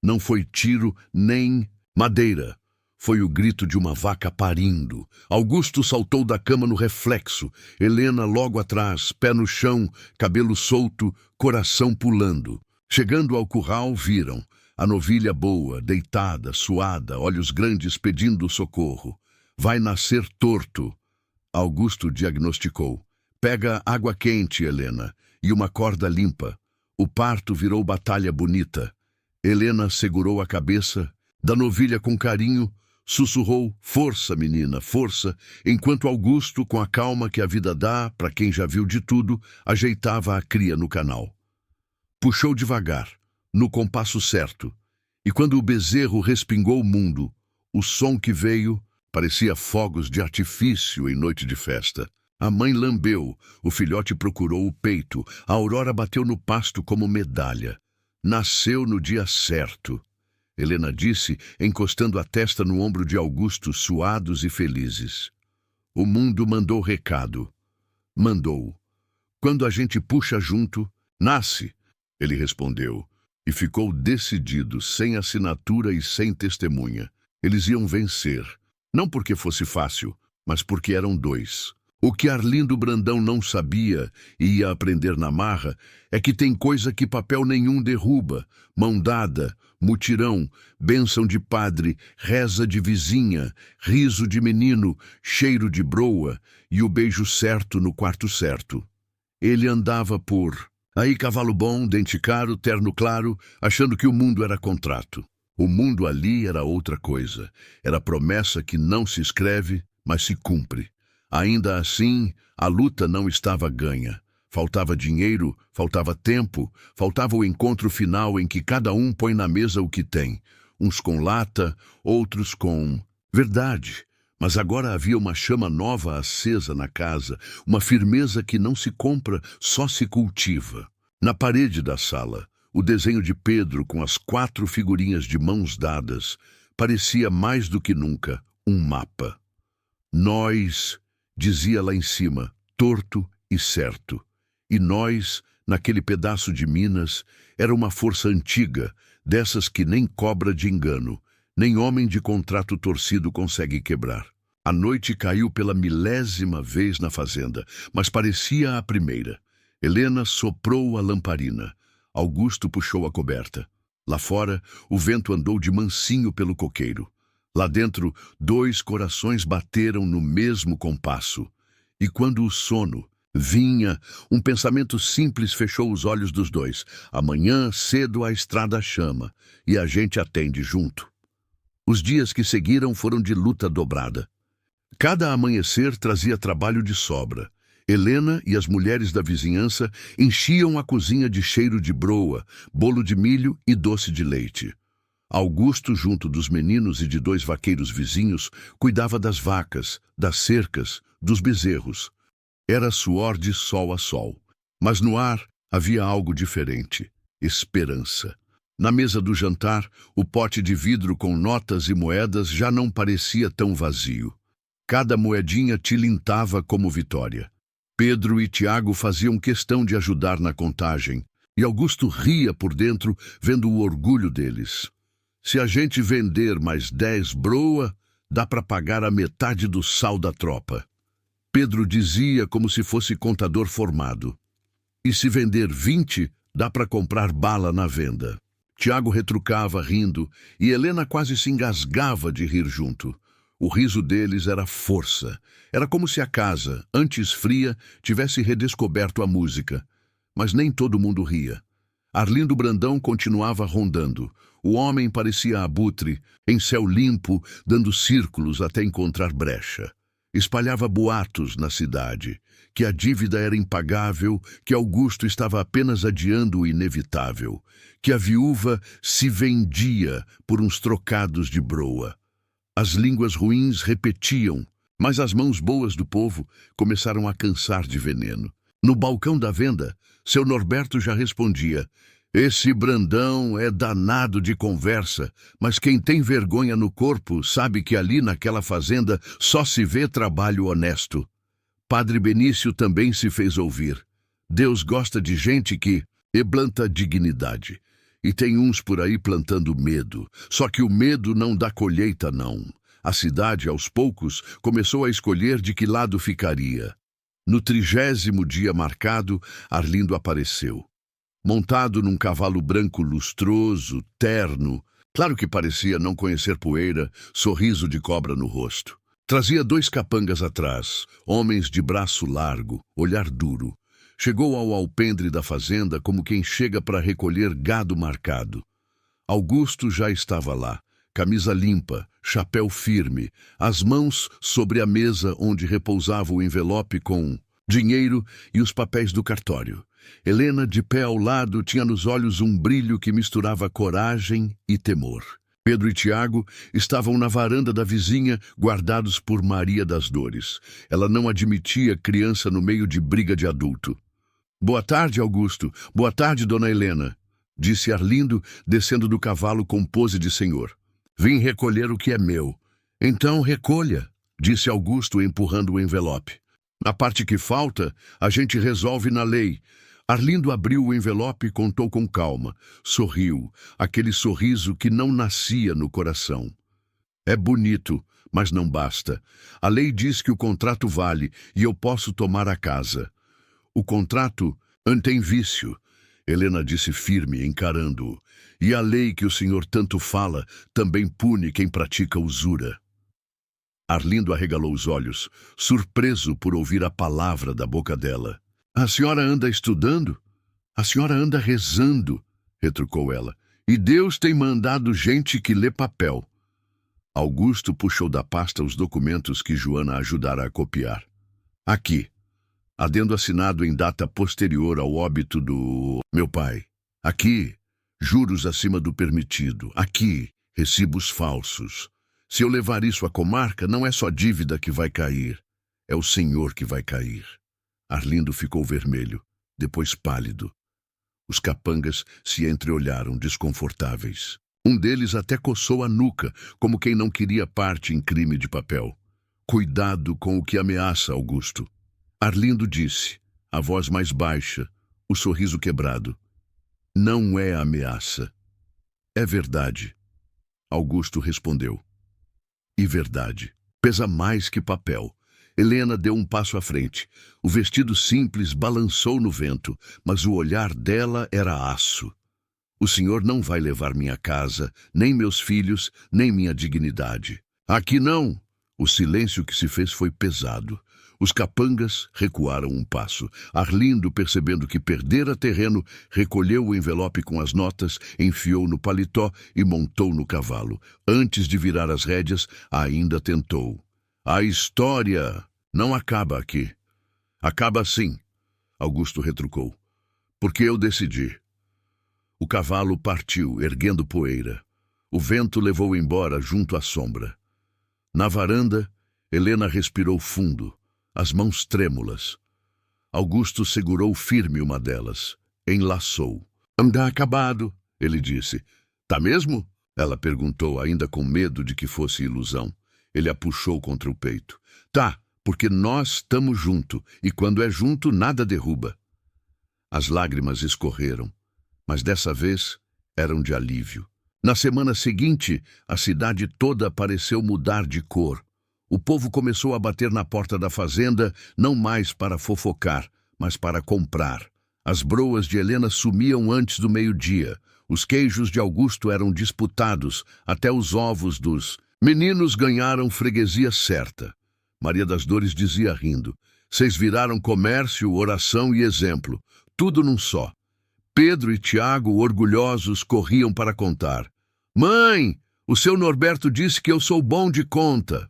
Speaker 1: Não foi tiro nem madeira. Foi o grito de uma vaca parindo. Augusto saltou da cama no reflexo. Helena logo atrás, pé no chão, cabelo solto, coração pulando. Chegando ao curral, viram a novilha boa, deitada, suada, olhos grandes pedindo socorro. Vai nascer torto. Augusto diagnosticou. Pega água quente, Helena, e uma corda limpa. O parto virou batalha bonita. Helena segurou a cabeça da novilha com carinho, sussurrou, força, menina, força, enquanto Augusto, com a calma que a vida dá para quem já viu de tudo, ajeitava a cria no canal. Puxou devagar, no compasso certo, e quando o bezerro respingou o mundo, o som que veio parecia fogos de artifício em noite de festa. A mãe lambeu, o filhote procurou o peito, a aurora bateu no pasto como medalha. Nasceu no dia certo, Helena disse, encostando a testa no ombro de Augusto, suados e felizes. O mundo mandou recado. Mandou. Quando a gente puxa junto, nasce, ele respondeu, e ficou decidido, sem assinatura e sem testemunha. Eles iam vencer, não porque fosse fácil, mas porque eram dois. O que Arlindo Brandão não sabia e ia aprender na marra é que tem coisa que papel nenhum derruba, mão dada, mutirão, bênção de padre, reza de vizinha, riso de menino, cheiro de broa e o beijo certo no quarto certo. Ele andava por aí cavalo bom, dente caro, terno claro, achando que o mundo era contrato. O mundo ali era outra coisa, era promessa que não se escreve, mas se cumpre. Ainda assim, a luta não estava ganha. Faltava dinheiro, faltava tempo, faltava o encontro final em que cada um põe na mesa o que tem. Uns com lata, outros com verdade. Mas agora havia uma chama nova acesa na casa, uma firmeza que não se compra, só se cultiva. Na parede da sala, o desenho de Pedro com as 4 figurinhas de mãos dadas parecia mais do que nunca um mapa. Nós, dizia lá em cima, torto e certo. E nós, naquele pedaço de Minas, era uma força antiga, dessas que nem cobra de engano, nem homem de contrato torcido consegue quebrar. A noite caiu pela 1000ª vez na fazenda, mas parecia a primeira. Helena soprou a lamparina. Augusto puxou a coberta. Lá fora, o vento andou de mansinho pelo coqueiro. Lá dentro, 2 corações bateram no mesmo compasso. E quando o sono vinha, um pensamento simples fechou os olhos dos dois. Amanhã, cedo, a estrada chama, e a gente atende junto. Os dias que seguiram foram de luta dobrada. Cada amanhecer trazia trabalho de sobra. Helena e as mulheres da vizinhança enchiam a cozinha de cheiro de broa, bolo de milho e doce de leite. Augusto, junto dos meninos e de 2 vaqueiros vizinhos, cuidava das vacas, das cercas, dos bezerros. Era suor de sol a sol. Mas no ar havia algo diferente. Esperança. Na mesa do jantar, o pote de vidro com notas e moedas já não parecia tão vazio. Cada moedinha tilintava como vitória. Pedro e Tiago faziam questão de ajudar na contagem, e Augusto ria por dentro, vendo o orgulho deles. Se a gente vender mais 10 broa, dá para pagar a metade do sal da tropa. Pedro dizia como se fosse contador formado. E se vender 20, dá para comprar bala na venda. Tiago retrucava rindo, e Helena quase se engasgava de rir junto. O riso deles era força. Era como se a casa, antes fria, tivesse redescoberto a música. Mas nem todo mundo ria. Arlindo Brandão continuava rondando. O homem parecia abutre, em céu limpo, dando círculos até encontrar brecha. Espalhava boatos na cidade, que a dívida era impagável, que Augusto estava apenas adiando o inevitável, que a viúva se vendia por uns trocados de broa. As línguas ruins repetiam, mas as mãos boas do povo começaram a cansar de veneno. No balcão da venda, seu Norberto já respondia: "Esse Brandão é danado de conversa, mas quem tem vergonha no corpo sabe que ali naquela fazenda só se vê trabalho honesto." Padre Benício também se fez ouvir. Deus gosta de gente que planta dignidade. E tem uns por aí plantando medo. Só que o medo não dá colheita, não. A cidade, aos poucos, começou a escolher de que lado ficaria. No 30º dia marcado, Arlindo apareceu. Montado num cavalo branco lustroso, terno, claro que parecia não conhecer poeira, sorriso de cobra no rosto. Trazia 2 capangas atrás, homens de braço largo, olhar duro. Chegou ao alpendre da fazenda como quem chega para recolher gado marcado. Augusto já estava lá, camisa limpa, chapéu firme, as mãos sobre a mesa onde repousava o envelope com dinheiro e os papéis do cartório. Helena, de pé ao lado, tinha nos olhos um brilho que misturava coragem e temor. Pedro e Tiago estavam na varanda da vizinha, guardados por Maria das Dores. Ela não admitia criança no meio de briga de adulto. "Boa tarde, Augusto. Boa tarde, dona Helena", disse Arlindo, descendo do cavalo com pose de senhor. "Vim recolher o que é meu." "Então recolha", disse Augusto, empurrando o envelope. "A parte que falta, a gente resolve na lei." Arlindo abriu o envelope e contou com calma. Sorriu, aquele sorriso que não nascia no coração. "É bonito, mas não basta. A lei diz que o contrato vale e eu posso tomar a casa." "O contrato tem vício", Helena disse firme, encarando-o. "E a lei que o senhor tanto fala também pune quem pratica usura." Arlindo arregalou os olhos, surpreso por ouvir a palavra da boca dela. "A senhora anda estudando? A senhora anda rezando", retrucou ela. "E Deus tem mandado gente que lê papel." Augusto puxou da pasta os documentos que Joana ajudara a copiar. "Aqui. Adendo assinado em data posterior ao óbito do meu pai. Aqui, juros acima do permitido. Aqui, recibos falsos. Se eu levar isso à comarca, não é só dívida que vai cair. É o senhor que vai cair." Arlindo ficou vermelho, depois pálido. Os capangas se entreolharam, desconfortáveis. Um deles até coçou a nuca, como quem não queria parte em crime de papel. "Cuidado com o que ameaça, Augusto." Arlindo disse, a voz mais baixa, o sorriso quebrado. "Não é ameaça. É verdade." Augusto respondeu. "E verdade pesa mais que papel." Helena deu um passo à frente. O vestido simples balançou no vento, mas o olhar dela era aço. "O senhor não vai levar minha casa, nem meus filhos, nem minha dignidade." "Aqui não." O silêncio que se fez foi pesado. Os capangas recuaram um passo. Arlindo, percebendo que perdera terreno, recolheu o envelope com as notas, enfiou no paletó e montou no cavalo. Antes de virar as rédeas, ainda tentou. "A história não acaba aqui." "Acaba sim", Augusto retrucou. "Porque eu decidi." O cavalo partiu, erguendo poeira. O vento levou embora junto à sombra. Na varanda, Helena respirou fundo, as mãos trêmulas. Augusto segurou firme uma delas, enlaçou. "Anda acabado", ele disse. "Tá mesmo?" ela perguntou, ainda com medo de que fosse ilusão. Ele a puxou contra o peito. "Tá, porque nós estamos junto, e quando é junto, nada derruba." As lágrimas escorreram, mas dessa vez eram de alívio. Na semana seguinte, a cidade toda pareceu mudar de cor. O povo começou a bater na porta da fazenda, não mais para fofocar, mas para comprar. As broas de Helena sumiam antes do meio-dia. Os queijos de Augusto eram disputados, até os ovos dos meninos ganharam freguesia certa. Maria das Dores dizia rindo: "Vocês viraram comércio, oração e exemplo, tudo num só." Pedro e Tiago, orgulhosos, corriam para contar. "Mãe, o seu Norberto disse que eu sou bom de conta."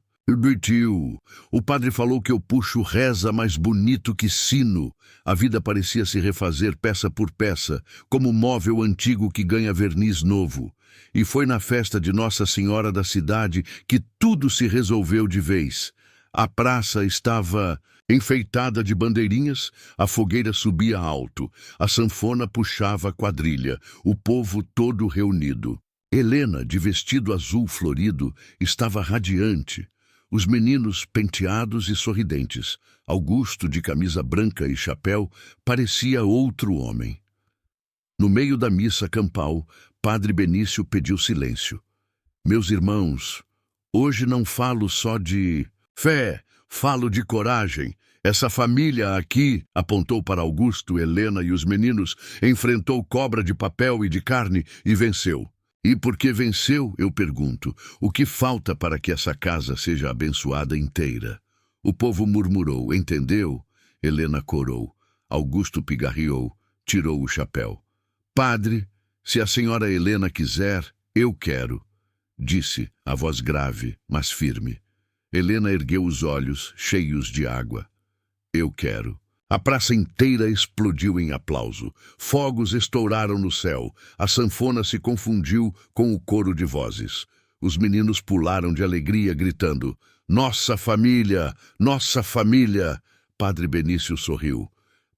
Speaker 1: "Tio, o padre falou que eu puxo reza mais bonito que sino." A vida parecia se refazer peça por peça, como móvel antigo que ganha verniz novo. E foi na festa de Nossa Senhora da cidade que tudo se resolveu de vez. A praça estava enfeitada de bandeirinhas, a fogueira subia alto, a sanfona puxava a quadrilha, o povo todo reunido. Helena, de vestido azul florido, estava radiante. Os meninos penteados e sorridentes. Augusto, de camisa branca e chapéu, parecia outro homem. No meio da missa campal, Padre Benício pediu silêncio. "Meus irmãos, hoje não falo só de fé, falo de coragem. Essa família aqui", apontou para Augusto, Helena e os meninos, "enfrentou cobra de papel e de carne e venceu. E porque venceu, eu pergunto, o que falta para que essa casa seja abençoada inteira? O povo murmurou, entendeu? Helena corou. Augusto pigarreou, tirou o chapéu. Padre, se a senhora Helena quiser, eu quero, disse, a voz grave, mas firme. Helena ergueu os olhos, cheios de água. Eu quero. A praça inteira explodiu em aplauso. Fogos estouraram no céu. A sanfona se confundiu com o coro de vozes. Os meninos pularam de alegria, gritando: Nossa família! Nossa família! Padre Benício sorriu.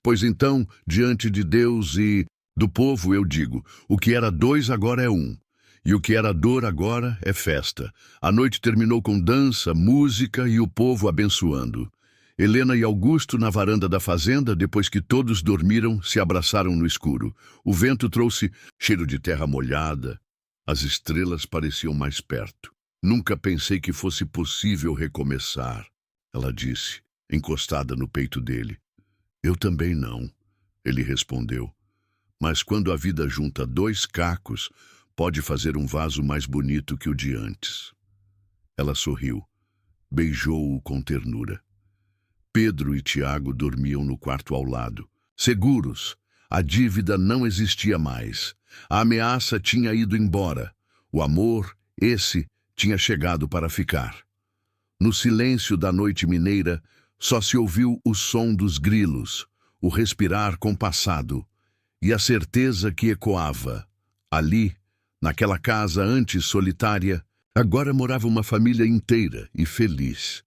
Speaker 1: Pois então, diante de Deus e do povo, eu digo, o que era dois agora é um. E o que era dor agora é festa. A noite terminou com dança, música e o povo abençoando. Helena e Augusto, na varanda da fazenda, depois que todos dormiram, se abraçaram no escuro. O vento trouxe cheiro de terra molhada. As estrelas pareciam mais perto. Nunca pensei que fosse possível recomeçar, ela disse, encostada no peito dele. Eu também não, ele respondeu. Mas quando a vida junta dois cacos, pode fazer um vaso mais bonito que o de antes. Ela sorriu, beijou-o com ternura. Pedro e Tiago dormiam no quarto ao lado. Seguros, a dívida não existia mais. A ameaça tinha ido embora. O amor, esse, tinha chegado para ficar. No silêncio da noite mineira, só se ouviu o som dos grilos, o respirar compassado e a certeza que ecoava. Ali, naquela casa antes solitária, agora morava uma família inteira e feliz.